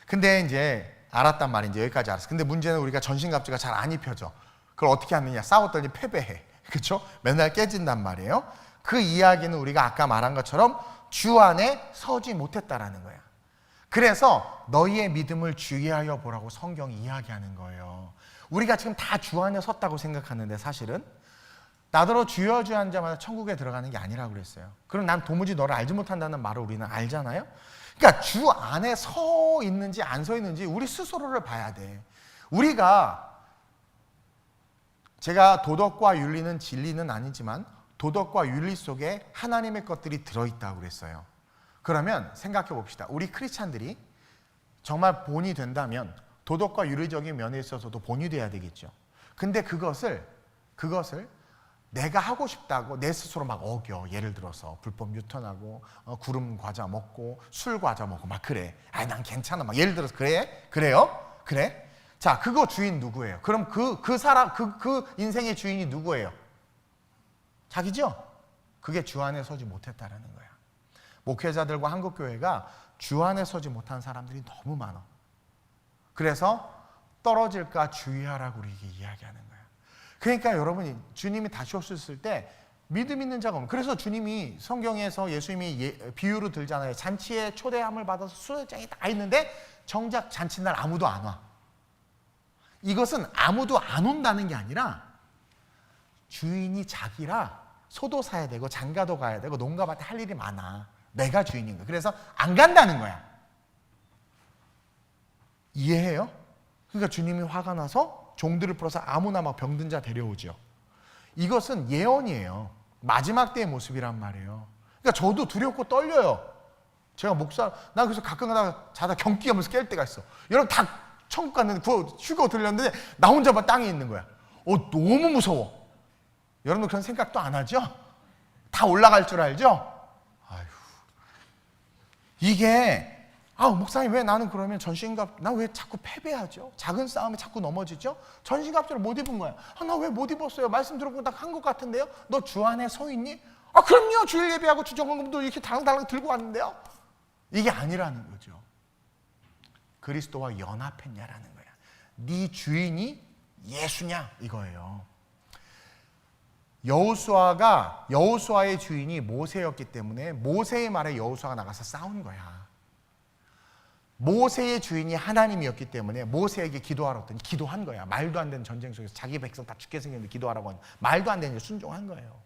Speaker 1: 근데 이제 알았단 말이야. 이제 여기까지 알았어. 근데 문제는 우리가 전신갑주가 잘 안 입혀져. 그걸 어떻게 하느냐? 싸웠더니 패배해. 그렇죠? 맨날 깨진단 말이에요. 그 이야기는 우리가 아까 말한 것처럼 주 안에 서지 못했다라는 거야. 그래서 너희의 믿음을 주의하여 보라고 성경이 이야기하는 거예요. 우리가 지금 다 주 안에 섰다고 생각하는데 사실은 나더러 주여 주여 한 자마다 천국에 들어가는 게 아니라고 그랬어요. 그럼 난 도무지 너를 알지 못한다는 말을 우리는 알잖아요. 그러니까 주 안에 서 있는지 안 서 있는지 우리 스스로를 봐야 돼. 제가 도덕과 윤리는 진리는 아니지만 도덕과 윤리 속에 하나님의 것들이 들어있다고 그랬어요. 그러면 생각해 봅시다. 우리 크리스찬들이 정말 본이 된다면 도덕과 윤리적인 면에 있어서도 본이 돼야 되겠죠. 근데 그것을 내가 하고 싶다고 내 스스로 막 어겨. 예를 들어서 불법 유턴하고 구름 과자 먹고 술 과자 먹고 막 그래. 난 괜찮아. 막 예를 들어서 그래요? 그래? 자, 그거 주인 누구예요? 그럼 그 사람 그 인생의 주인이 누구예요? 자기죠? 그게 주 안에 서지 못했다라는 거야. 목회자들과 한국교회가 주 안에 서지 못한 사람들이 너무 많아. 그래서 떨어질까 주의하라고 우리에게 이야기하는 거야. 그러니까 여러분이 주님이 다시 오셨을 때 믿음 있는 자가 없는. 그래서 주님이 성경에서 예수님이 비유로 들잖아요. 잔치에 초대함을 받아서 수혈장이 다 있는데 정작 잔치날 아무도 안 와. 이것은 아무도 안 온다는 게 아니라 주인이 자기라 소도 사야 되고 장가도 가야 되고 농가밭에 할 일이 많아. 내가 주인인 거야. 그래서 안 간다는 거야. 이해해요? 그러니까 주님이 화가 나서 종들을 풀어서 아무나 막 병든 자 데려오죠. 이것은 예언이에요. 마지막 때의 모습이란 말이에요. 그러니까 저도 두렵고 떨려요. 제가 난 그래서 가끔 가다가 자다 경기하면서 깰 때가 있어. 여러분 다 천국 갔는데 휴가 들렸는데 나 혼자만 땅에 있는 거야. 너무 무서워. 여러분 그런 생각도 안 하죠? 다 올라갈 줄 알죠? 아휴. 이게 목사님 왜 나는 그러면 나 왜 자꾸 패배하죠? 작은 싸움에 자꾸 넘어지죠? 전신갑주를 못 입은 거야. 나 왜 못 입었어요? 말씀 들어보고 딱 한 것 같은데요? 너 주 안에 서 있니? 그럼요. 주일 예배하고 주정금도 이렇게 달랑달랑 들고 왔는데요? 이게 아니라는 거죠. 그리스도와 연합했냐라는 거야. 네 주인이 예수냐 이거예요. 여호수아의 주인이 모세였기 때문에 모세의 말에 여호수아가 나가서 싸운 거야. 모세의 주인이 하나님이었기 때문에 모세에게 기도하라고 했더니 기도한 거야. 말도 안 되는 전쟁 속에서 자기 백성 다 죽게 생겼는데 기도하라고 하는 말도 안 되는 일 순종한 거예요.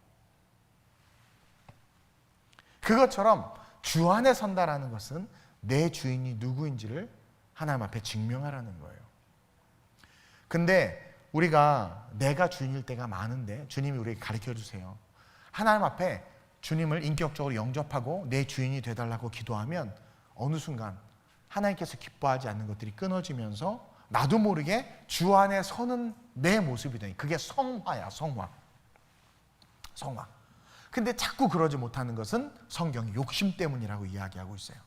Speaker 1: 그것처럼 주 안에 선다라는 것은 내 주인이 누구인지를 하나님 앞에 증명하라는 거예요. 근데 우리가 내가 주인일 때가 많은데 주님이 우리에게 가르쳐 주세요. 하나님 앞에 주님을 인격적으로 영접하고 내 주인이 되달라고 기도하면 어느 순간 하나님께서 기뻐하지 않는 것들이 끊어지면서 나도 모르게 주 안에 서는 내 모습이 되니 그게 성화야. 성화. 근데 자꾸 그러지 못하는 것은 성경이 욕심 때문이라고 이야기하고 있어요.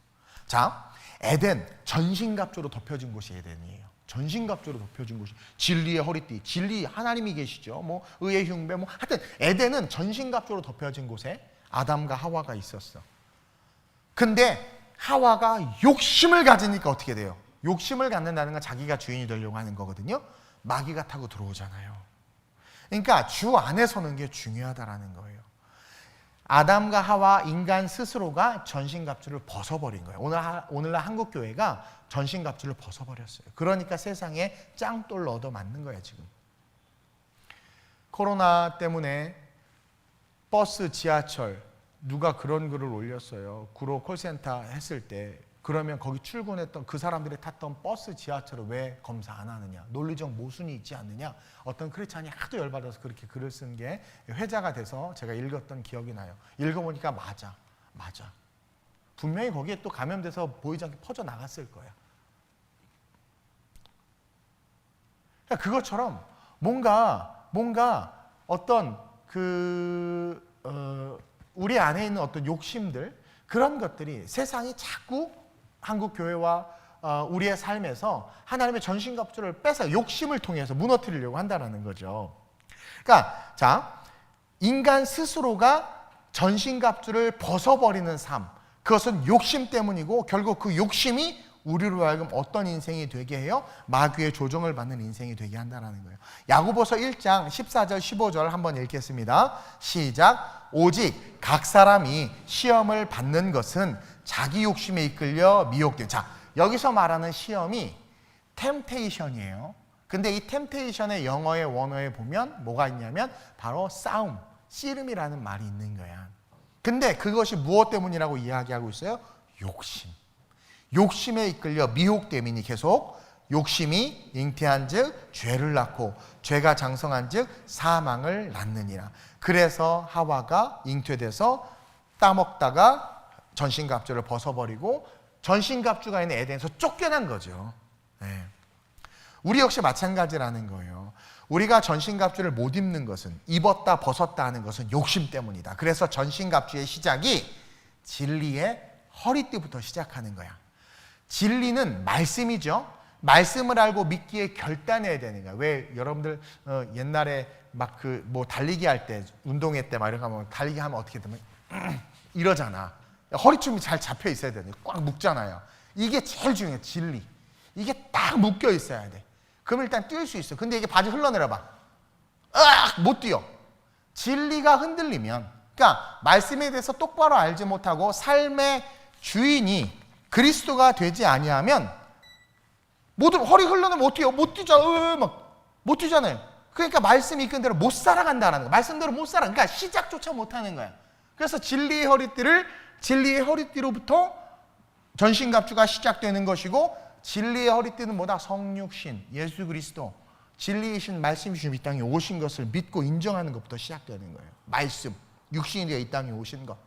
Speaker 1: 자, 에덴, 전신갑주로 덮여진 곳이 에덴이에요. 전신갑주로 덮여진 곳이 진리의 허리띠, 진리 하나님이 계시죠. 뭐 의의 흉배, 뭐 하여튼 에덴은 전신갑주로 덮여진 곳에 아담과 하와가 있었어. 근데 하와가 욕심을 가지니까 어떻게 돼요? 욕심을 갖는다는 건 자기가 주인이 되려고 하는 거거든요. 마귀가 타고 들어오잖아요. 그러니까 주 안에 서는 게 중요하다라는 거예요. 아담과 하와 인간 스스로가 전신갑주를 벗어버린 거예요. 오늘날 한국교회가 전신갑주를 벗어버렸어요. 그러니까 세상에 짱돌로 얻어맞는 거예요. 지금 코로나 때문에 버스, 지하철 누가 그런 글을 올렸어요. 구로 콜센터 했을 때 그러면 거기 출근했던 그 사람들이 탔던 버스, 지하철을 왜 검사 안 하느냐, 논리적 모순이 있지 않느냐. 어떤 크리스찬이 하도 열받아서 그렇게 글을 쓴 게 회자가 돼서 제가 읽었던 기억이 나요. 읽어보니까 맞아. 분명히 거기에 또 감염돼서 보이지 않게 퍼져나갔을 거야. 그러니까 그것처럼 뭔가 어떤 우리 안에 있는 어떤 욕심들, 그런 것들이 세상이 자꾸 한국 교회와 우리의 삶에서 하나님의 전신갑주를 뺏어 욕심을 통해서 무너뜨리려고 한다는 거죠. 그러니까 자, 인간 스스로가 전신갑주를 벗어버리는 삶, 그것은 욕심 때문이고 결국 그 욕심이 우리로 하여금 어떤 인생이 되게 해요? 마귀의 조종을 받는 인생이 되게 한다는 거예요. 야고보서 1장 14절 15절 한번 읽겠습니다. 시작. 오직 각 사람이 시험을 받는 것은 자기 욕심에 이끌려 미혹된. 자, 여기서 말하는 시험이 템테이션이에요. 근데 이 템테이션의 영어의 원어에 보면 뭐가 있냐면 바로 싸움, 씨름이라는 말이 있는 거야. 근데 그것이 무엇 때문이라고 이야기하고 있어요? 욕심. 욕심에 이끌려 미혹됨이니 계속 욕심이 잉태한 즉 죄를 낳고 죄가 장성한 즉 사망을 낳느니라. 그래서 하와가 잉태돼서 따먹다가 전신갑주를 벗어버리고 전신갑주가 있는 에덴에서 쫓겨난 거죠. 네. 우리 역시 마찬가지라는 거예요. 우리가 전신갑주를 못 입는 것은, 입었다 벗었다 하는 것은 욕심 때문이다. 그래서 전신갑주의 시작이 진리의 허리띠부터 시작하는 거야. 진리는 말씀이죠. 말씀을 알고 믿기에 결단해야 되는 거야. 왜 여러분들 옛날에 막 달리기 할 때, 운동회 때 막 이런 거 하면 달리기 하면 어떻게 되면 이러잖아. 허리춤이 잘 잡혀 있어야 되는 거야. 꽉 묶잖아요. 이게 제일 중요해. 진리. 이게 딱 묶여 있어야 돼. 그럼 일단 뛸 수 있어. 근데 이게 바지 흘러내려봐. 못 뛰어. 진리가 흔들리면, 그러니까 말씀에 대해서 똑바로 알지 못하고 삶의 주인이 그리스도가 되지 아니하면 모두 허리 흘러내면 못 뛰어. 못 뛰잖아. 못 뛰잖아요. 그러니까 말씀이 이끈 대로 못 살아간다는 거야. 말씀대로 못 살아. 그러니까 시작조차 못하는 거야. 그래서 진리의 허리띠로부터 전신갑주가 시작되는 것이고, 진리의 허리띠는 뭐다? 성육신, 예수 그리스도, 진리이신 말씀이신 이 땅에 오신 것을 믿고 인정하는 것부터 시작되는 거예요. 말씀, 육신이 되어 이 땅에 오신 것.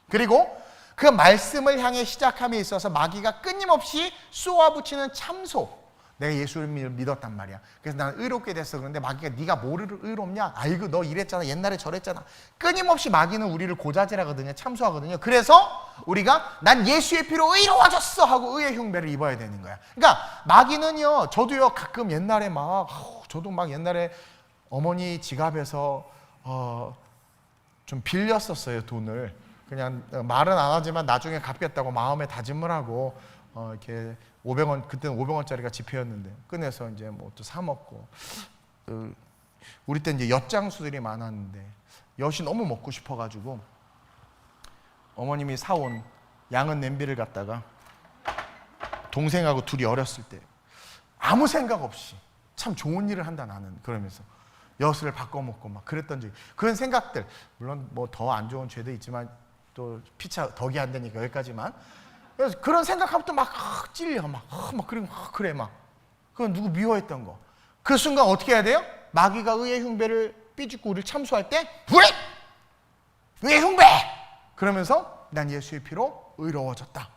Speaker 1: 그리고 그 말씀을 향해 시작함에 있어서 마귀가 끊임없이 쏘아붙이는 참소. 내가 예수를 믿었단 말이야. 그래서 나는 의롭게 됐어. 그런데 마귀가 네가 뭐를 의롭냐? 아이고 너 이랬잖아. 옛날에 저랬잖아. 끊임없이 마귀는 우리를 고자질하거든요. 참소하거든요. 그래서 우리가 난 예수의 피로 의로워졌어 하고 의의 흉배를 입어야 되는 거야. 그러니까 마귀는요. 저도요 가끔 옛날에 저도 옛날에 어머니 지갑에서 좀 빌렸었어요. 돈을. 그냥 말은 안 하지만 나중에 갚겠다고 마음에 다짐을 하고 이렇게 500원, 그때는 500원짜리가 지폐였는데 꺼내서 이제 뭐 또 사 먹고. 우리 때 이제 엿장수들이 많았는데 엿이 너무 먹고 싶어가지고 어머님이 사온 양은 냄비를 갖다가 동생하고 둘이 어렸을 때 아무 생각 없이 참 좋은 일을 한다 나는 그러면서 엿을 바꿔 먹고 막 그랬던 적이, 그런 생각들, 물론 뭐 더 안 좋은 죄도 있지만 또 피차 덕이 안 되니까 여기까지만. 그래서 그런 생각하면 또 막 찔려 그리고 그래 그건 누구 미워했던 거. 그 순간 어떻게 해야 돼요? 마귀가 의의 흉배를 삐죽고 우리를 참소할 때 의의 흉배 그러면서 난 예수의 피로 의로워졌다.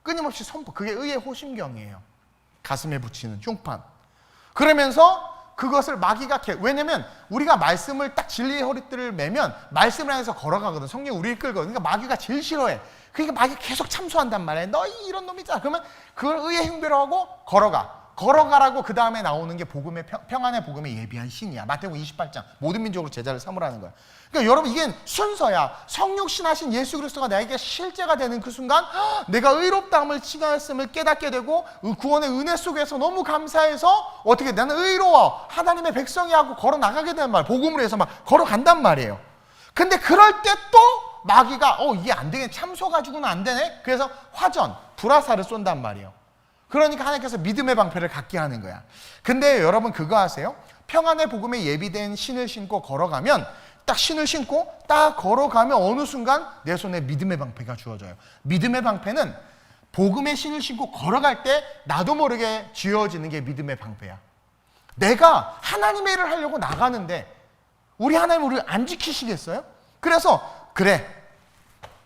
Speaker 1: 끊임없이 선포. 그게 의의 호심경이에요. 가슴에 붙이는 흉판. 그러면서 그것을 마귀가 왜냐면 우리가 말씀을 딱 진리의 허리띠를 매면 말씀을 향해서 걸어가거든. 성령이 우리를 끌거든. 그러니까 마귀가 제일 싫어해. 그러니까 마귀가 계속 참소한단 말이야. 너희 이런 놈이잖아. 그러면 그걸 의의 흉배로 하고 걸어가라고 그 다음에 나오는 게 복음의 평안의 복음에 예비한 신이야. 마태복음 28장 모든 민족으로 제자를 삼으라는 거야. 그러니까 여러분 이게 순서야. 성육신하신 예수 그리스도가 나에게 실제가 되는 그 순간 내가 의롭다함을 칭하였음을 깨닫게 되고 구원의 은혜 속에서 너무 감사해서 어떻게 나는 의로워 하나님의 백성이 하고 걸어 나가게 되는 말. 복음으로 해서 막 걸어간단 말이에요. 근데 그럴 때 또 마귀가 이게 안 되겠네. 참소 가지고는 안 되네. 그래서 화전 불화살을 쏜단 말이에요. 그러니까 하나님께서 믿음의 방패를 갖게 하는 거야. 근데 여러분 그거 아세요? 평안의 복음에 예비된 신을 신고 걸어가면 딱 신을 신고 딱 걸어가면 어느 순간 내 손에 믿음의 방패가 주어져요. 믿음의 방패는 복음의 신을 신고 걸어갈 때 나도 모르게 쥐어지는 게 믿음의 방패야. 내가 하나님의 일을 하려고 나가는데 우리 하나님 우리를 안 지키시겠어요? 그래서 그래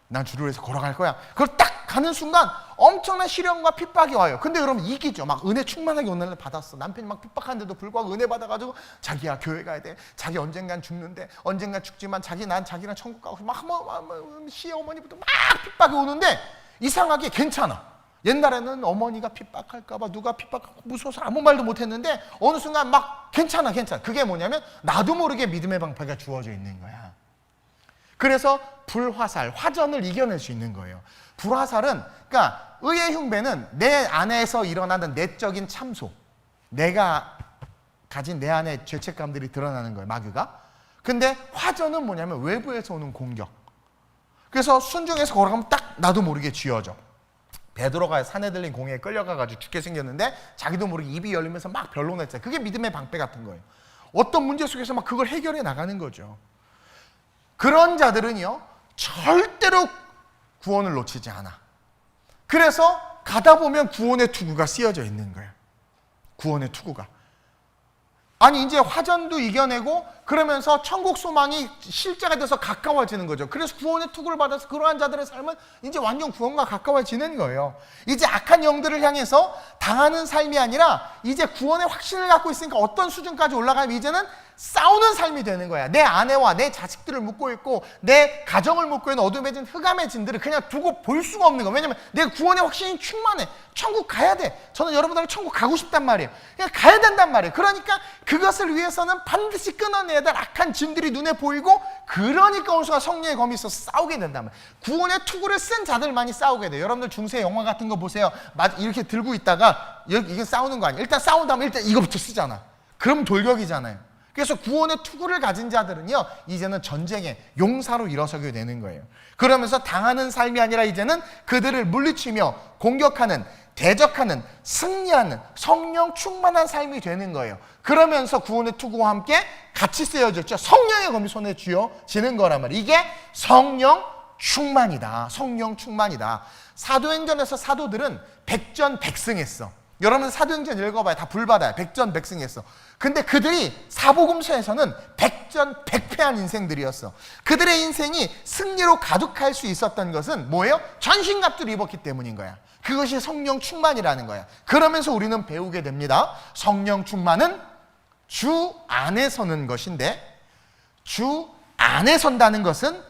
Speaker 1: 난 주를 위해서 걸어갈 거야. 그걸 딱 가는 순간 엄청난 시련과 핍박이 와요. 근데 여러분 이기죠. 막 은혜 충만하게 오늘날 받았어. 남편이 막 핍박하는데도 불구하고 은혜 받아가지고 자기야 교회 가야 돼. 자기 언젠간 죽는데 언젠간 죽지만 난 자기랑 천국 가고 막 시어머니부터 막 핍박이 오는데 이상하게 괜찮아. 옛날에는 어머니가 핍박할까봐 누가 핍박하고 무서워서 아무 말도 못했는데 어느 순간 막 괜찮아. 그게 뭐냐면 나도 모르게 믿음의 방패가 주어져 있는 거야. 그래서 불화살, 화전을 이겨낼 수 있는 거예요. 불화살은 그러니까 의의 흉배는 내 안에서 일어나는 내적인 참소, 내가 가진 내 안의 죄책감들이 드러나는 거예요. 마귀가. 근데 화전은 뭐냐면 외부에서 오는 공격. 그래서 순종해서 걸어가면 딱 나도 모르게 쥐어져. 베드로가 산에 들린 공에 끌려가가지고 죽게 생겼는데 자기도 모르게 입이 열리면서 막 변론했잖아요. 그게 믿음의 방패 같은 거예요. 어떤 문제 속에서 막 그걸 해결해 나가는 거죠. 그런 자들은요 절대로 구원을 놓치지 않아. 그래서 가다 보면 구원의 투구가 쓰여져 있는 거예요. 구원의 투구가. 아니 이제 화전도 이겨내고 그러면서 천국 소망이 실제가 돼서 가까워지는 거죠. 그래서 구원의 투구를 받아서 그러한 자들의 삶은 이제 완전 구원과 가까워지는 거예요. 이제 악한 영들을 향해서 당하는 삶이 아니라 이제 구원의 확신을 갖고 있으니까 어떤 수준까지 올라가면 이제는 싸우는 삶이 되는 거야. 내 아내와 내 자식들을 묻고 있고 내 가정을 묻고 있는 어둠에 진 흑암의 진들을 그냥 두고 볼 수가 없는 거야. 왜냐면 내 구원의 확신이 충만해. 천국 가야 돼. 저는 여러분들하고 천국 가고 싶단 말이에요. 그냥 가야 된단 말이에요. 그러니까 그것을 위해서는 반드시 끊어내야 될 악한 짐들이 눈에 보이고 그러니까 어느 순간 성령의 검이 있어서 싸우게 된단 말이에요. 구원의 투구를 쓴 자들만이 싸우게 돼요. 여러분들 중세 영화 같은 거 보세요. 이렇게 들고 있다가 이게 싸우는 거 아니에요. 일단 싸운 다음에 일단 이거부터 쓰잖아. 그럼 돌격이잖아요. 그래서 구원의 투구를 가진 자들은요 이제는 전쟁의 용사로 일어서게 되는 거예요. 그러면서 당하는 삶이 아니라 이제는 그들을 물리치며 공격하는, 대적하는, 승리하는 성령 충만한 삶이 되는 거예요. 그러면서 구원의 투구와 함께 같이 쓰여졌죠. 성령의 검이 손에 쥐어지는 거란 말이에요. 이게 성령 충만이다. 성령 충만이다. 사도행전에서 사도들은 백전백승했어. 여러분 사도행전 읽어봐요. 다 불받아요. 백전백승했어. 근데 그들이 사복음서에서는 백전백패한 인생들이었어. 그들의 인생이 승리로 가득할 수 있었던 것은 뭐예요? 전신갑주를 입었기 때문인 거야. 그것이 성령 충만이라는 거야. 그러면서 우리는 배우게 됩니다. 성령 충만은 주 안에 서는 것인데 주 안에 선다는 것은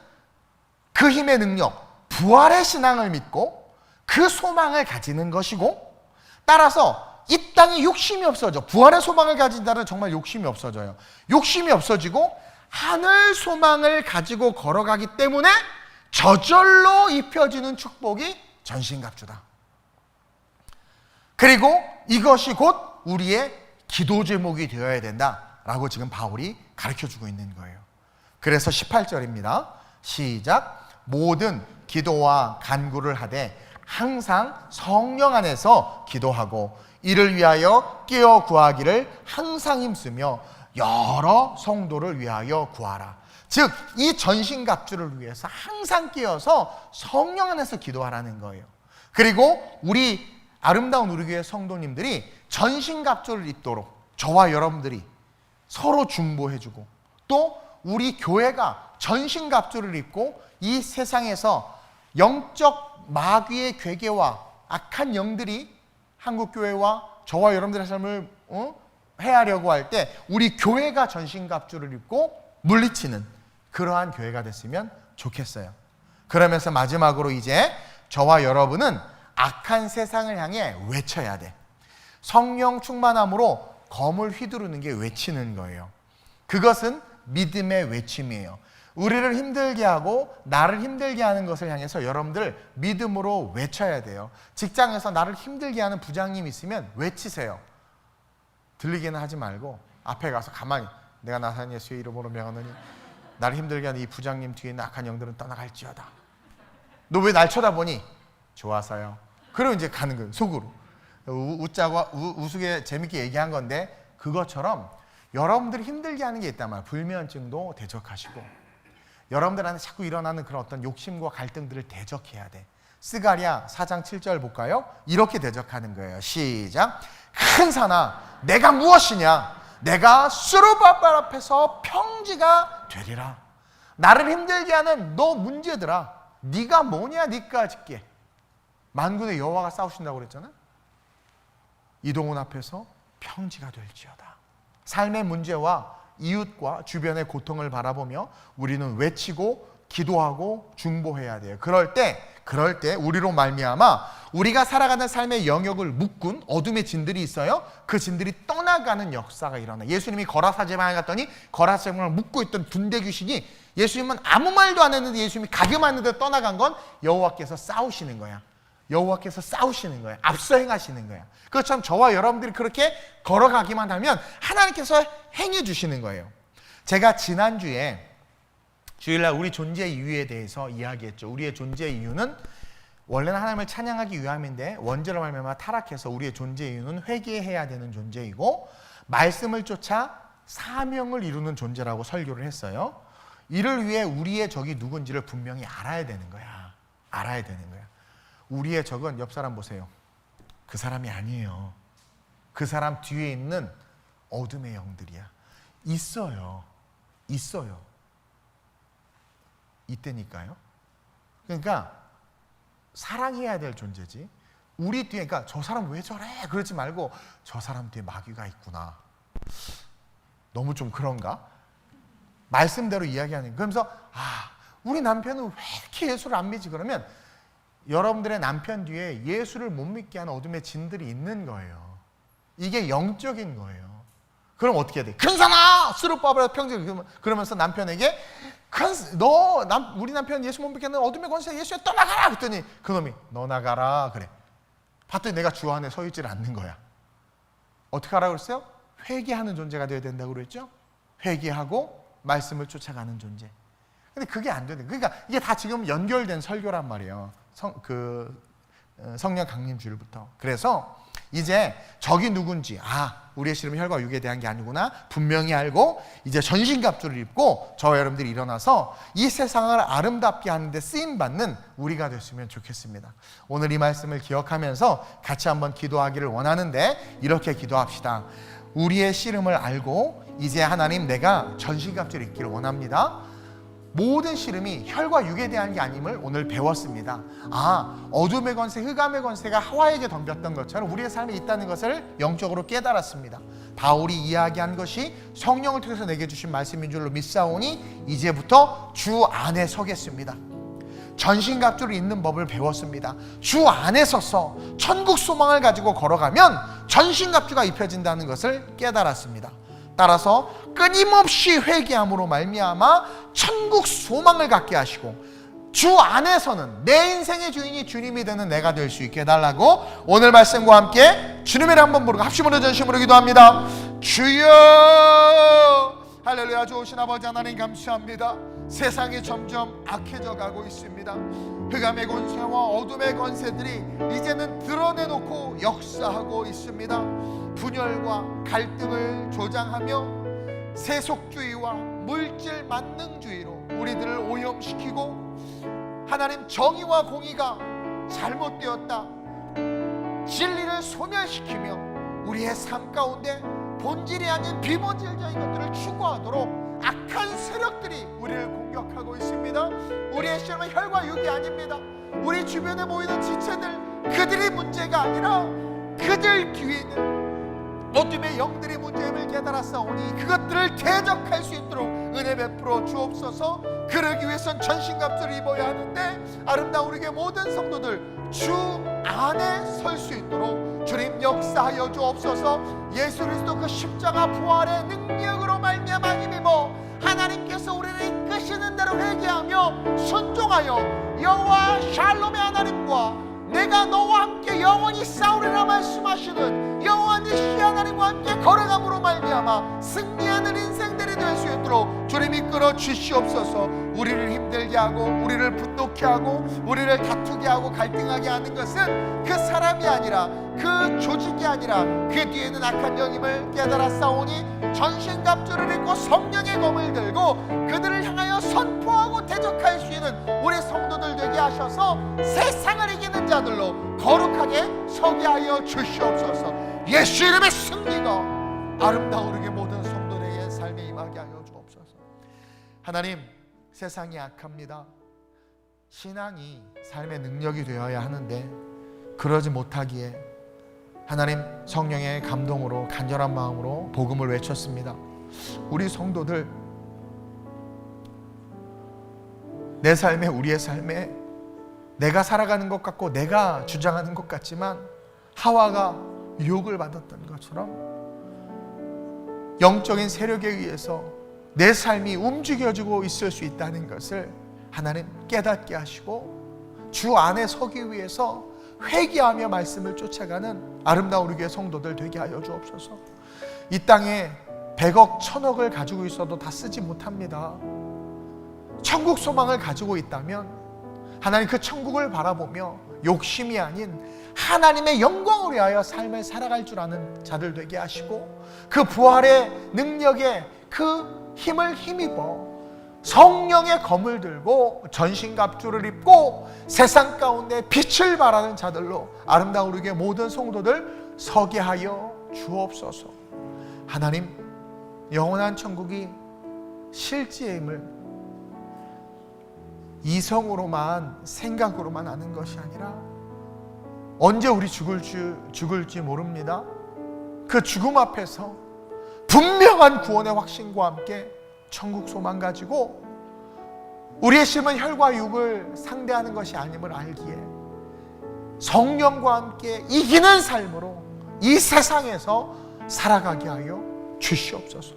Speaker 1: 그 힘의 능력, 부활의 신앙을 믿고 그 소망을 가지는 것이고 따라서 이 땅에 욕심이 없어져. 부활의 소망을 가진 자는 정말 욕심이 없어져요. 욕심이 없어지고 하늘 소망을 가지고 걸어가기 때문에 저절로 입혀지는 축복이 전신갑주다. 그리고 이것이 곧 우리의 기도 제목이 되어야 된다라고 지금 바울이 가르쳐주고 있는 거예요. 그래서 18절입니다. 시작. 모든 기도와 간구를 하되 항상 성령 안에서 기도하고 이를 위하여 깨어 구하기를 항상 힘쓰며 여러 성도를 위하여 구하라. 즉 이 전신갑주를 위해서 항상 깨어서 성령 안에서 기도하라는 거예요. 그리고 우리 아름다운 우리 교회 성도님들이 전신갑주를 입도록 저와 여러분들이 서로 중보해주고 또 우리 교회가 전신갑주를 입고 이 세상에서 영적 마귀의 괴계와 악한 영들이 한국교회와 저와 여러분들의 삶을 해하려고 할 때 우리 교회가 전신갑주를 입고 물리치는 그러한 교회가 됐으면 좋겠어요. 그러면서 마지막으로 이제 저와 여러분은 악한 세상을 향해 외쳐야 돼. 성령 충만함으로 검을 휘두르는 게 외치는 거예요. 그것은 믿음의 외침이에요. 우리를 힘들게 하고 나를 힘들게 하는 것을 향해서 여러분들 믿음으로 외쳐야 돼요. 직장에서 나를 힘들게 하는 부장님 있으면 외치세요. 들리게는 하지 말고 앞에 가서 가만히 내가 나사렛 예수의 이름으로 명하노니 나를 힘들게 하는 이 부장님 뒤에 있는 악한 영들은 떠나갈지어다. 너 왜 날 쳐다보니? 좋아서요. 그럼 이제 가는 거예요. 속으로. 웃자고 우스게 재밌게 얘기한 건데 그것처럼 여러분들이 힘들게 하는 게 있단 말이에요. 불면증도 대적하시고 여러분들한테 자꾸 일어나는 그런 어떤 욕심과 갈등들을 대적해야 돼. 스가랴 4장 7절 볼까요? 이렇게 대적하는 거예요. 시작. 큰 산아 내가 무엇이냐? 내가 스룹바벨 앞에서 평지가 되리라. 나를 힘들게 하는 너 문제들아 네가 뭐냐 니까짓게. 만군의 여호와가 싸우신다고 그랬잖아. 이동훈 앞에서 평지가 될지어다. 삶의 문제와 이웃과 주변의 고통을 바라보며 우리는 외치고 기도하고 중보해야 돼요. 그럴 때 우리로 말미암아 우리가 살아가는 삶의 영역을 묶은 어둠의 진들이 있어요. 그 진들이 떠나가는 역사가 일어나. 예수님이 거라사제방에 갔더니 거라사제방을 묶고 있던 군대 귀신이 예수님은 아무 말도 안 했는데 예수님이 가늠하는데 떠나간 건 여호와께서 싸우시는 거야. 여호와께서 싸우시는 거예요. 앞서 행하시는 거예요. 그것처럼 저와 여러분들이 그렇게 걸어가기만 하면 하나님께서 행해 주시는 거예요. 제가 지난주에 주일날 우리 존재 이유에 대해서 이야기했죠. 우리의 존재 이유는 원래는 하나님을 찬양하기 위함인데 원죄로 말미암아 타락해서 우리의 존재 이유는 회개해야 되는 존재이고 말씀을 쫓아 사명을 이루는 존재라고 설교를 했어요. 이를 위해 우리의 적이 누군지를 분명히 알아야 되는 거야. 알아야 되는 거야. 우리의 적은 옆 사람 보세요. 그 사람이 아니에요. 그 사람 뒤에 있는 어둠의 영들이야. 있어요. 이때니까요. 그러니까 사랑해야 될 존재지. 우리 뒤에 그러니까 저 사람 왜 저래? 그러지 말고 저 사람 뒤에 마귀가 있구나. 너무 좀 그런가? 말씀대로 이야기하는. 그러면서 우리 남편은 왜 이렇게 예수를 안 믿지? 그러면 여러분들의 남편 뒤에 예수를 못 믿게 하는 어둠의 진들이 있는 거예요. 이게 영적인 거예요. 그럼 어떻게 해야 돼? 큰 산아! 스룹바벨 평지. 그러면서 남편에게 우리 남편 예수 못 믿게 하는 어둠의 권세 예수에 떠나가라! 그랬더니 그놈이 너 나가라 그래. 봤더니 내가 주 안에 서 있질 않는 거야. 어떻게 하라고 그랬어요? 회개하는 존재가 되어야 된다고 그랬죠? 회개하고 말씀을 쫓아가는 존재. 근데 그게 안 되는. 그러니까 이게 다 지금 연결된 설교란 말이에요. 성령 강림 주일부터. 그래서 이제 적이 누군지 우리의 씨름은 혈과 육에 대한 게 아니구나 분명히 알고 이제 전신갑주를 입고 저와 여러분들이 일어나서 이 세상을 아름답게 하는 데 쓰임받는 우리가 됐으면 좋겠습니다. 오늘 이 말씀을 기억하면서 같이 한번 기도하기를 원하는데 이렇게 기도합시다. 우리의 씨름을 알고 이제 하나님 내가 전신갑주를 입기를 원합니다. 모든 씨름이 혈과 육에 대한 게 아님을 오늘 배웠습니다. 어둠의 권세, 흑암의 권세가 하와에게 덤볐던 것처럼 우리의 삶에 있다는 것을 영적으로 깨달았습니다. 바울이 이야기한 것이 성령을 통해서 내게 주신 말씀인 줄로 믿사오니 이제부터 주 안에 서겠습니다. 전신갑주를 입는 법을 배웠습니다. 주 안에 서서 천국 소망을 가지고 걸어가면 전신갑주가 입혀진다는 것을 깨달았습니다. 따라서 끊임없이 회개함으로 말미암아 천국 소망을 갖게 하시고 주 안에서는 내 인생의 주인이 주님이 되는 내가 될 수 있게 해달라고 오늘 말씀과 함께 주님을 한번 부르고 합심으로 전심으로 기도합니다. 주여 할렐루야. 좋으신 아버지 하나님 감사합니다. 세상이 점점 악해져 가고 있습니다. 흑암의 권세와 어둠의 권세들이 이제는 드러내놓고 역사하고 있습니다. 분열과 갈등을 조장하며 세속주의와 물질 만능주의로 우리들을 오염시키고 하나님 정의와 공의가 잘못되었다 진리를 소멸시키며 우리의 삶 가운데 본질이 아닌 비본질적인 것들을 추구하도록 악한 세력 세상들이 우리를 공격하고 있습니다. 우리의 시험은 혈과 육이 아닙니다. 우리 주변에 모이는 지체들, 그들이 문제가 아니라 그들 뒤에 있는 어둠의 영들이 문제임을 깨달았사오니 그것들을 대적할 수 있도록 은혜 베풀어 주옵소서. 그러기 위해선 전신갑주를 입어야 하는데 아름다운 우리에게 모든 성도들 주 안에 설 수 있도록 주님 역사하여 주옵소서. 예수 그리스도 그 십자가 부활의 능력으로 말미암아 힘입어 하나님께서 우리를 이끄시는 대로 회개하며 순종하여 여호와 샬롬의 하나님과 내가 너와 함께 영원히 싸우리라 말씀하시는 여호와 니시 하나님과 함께 걸어감으로 말미암아 승리하는 인생들이 될 수 있도록 주님 이끌어 주시옵소서. 우리를 힘들게 하고 우리를 분노케 하고 우리를 다투게 하고 갈등하게 하는 것은 그 사람이 아니라 그 조직이 아니라 그 뒤에는 악한 영임을 깨달았사오니 전신갑주를 입고 성령의 검을 들고 그들을 향하여 선포하고 대적할 수 있는 우리 성도들 되게 하셔서 세상을 이기는 자들로 거룩하게 서게 하여 주시옵소서. 예수 이름의 승리가 아름다운 우리의 모든 성도들에게 삶에 임하게 하여 주옵소서. 하나님, 세상이 악합니다. 신앙이 삶의 능력이 되어야 하는데 그러지 못하기에 하나님 성령의 감동으로 간절한 마음으로 복음을 외쳤습니다. 우리 성도들 내 삶에, 우리의 삶에 내가 살아가는 것 같고 내가 주장하는 것 같지만 하와가 유혹을 받았던 것처럼 영적인 세력에 의해서 내 삶이 움직여지고 있을 수 있다는 것을 하나님 깨닫게 하시고 주 안에 서기 위해서 회개하며 말씀을 쫓아가는 아름다운 우리 교회 성도들 되게 하여 주옵소서. 이 땅에 100억 1000억을 가지고 있어도 다 쓰지 못합니다. 천국 소망을 가지고 있다면 하나님 그 천국을 바라보며 욕심이 아닌 하나님의 영광을 위하여 삶을 살아갈 줄 아는 자들 되게 하시고 그 부활의 능력에 그 힘을 힘입어 성령의 검을 들고 전신갑주를 입고 세상 가운데 빛을 발하는 자들로 아름다운 우리의 모든 성도들 서게 하여 주옵소서. 하나님, 영원한 천국이 실제임을 이성으로만 생각으로만 아는 것이 아니라 언제 우리 죽을지 모릅니다. 그 죽음 앞에서 분명한 구원의 확신과 함께 천국 소망 가지고 우리의 심은 혈과 육을 상대하는 것이 아님을 알기에 성령과 함께 이기는 삶으로 이 세상에서 살아가게 하여 주시옵소서.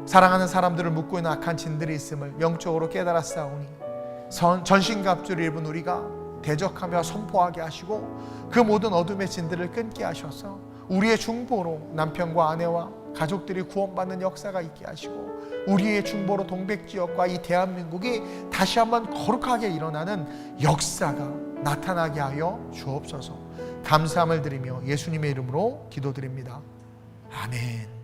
Speaker 1: 사랑하는 사람들을 묶고 있는 악한 진들이 있음을 영적으로 깨달았사오니 전신갑주를 입은 우리가 대적하며 선포하게 하시고 그 모든 어둠의 진들을 끊게 하셔서 우리의 중보로 남편과 아내와 가족들이 구원받는 역사가 있게 하시고 우리의 중보로 동백지역과 이 대한민국이 다시 한번 거룩하게 일어나는 역사가 나타나게 하여 주옵소서. 감사함을 드리며 예수님의 이름으로 기도드립니다. 아멘.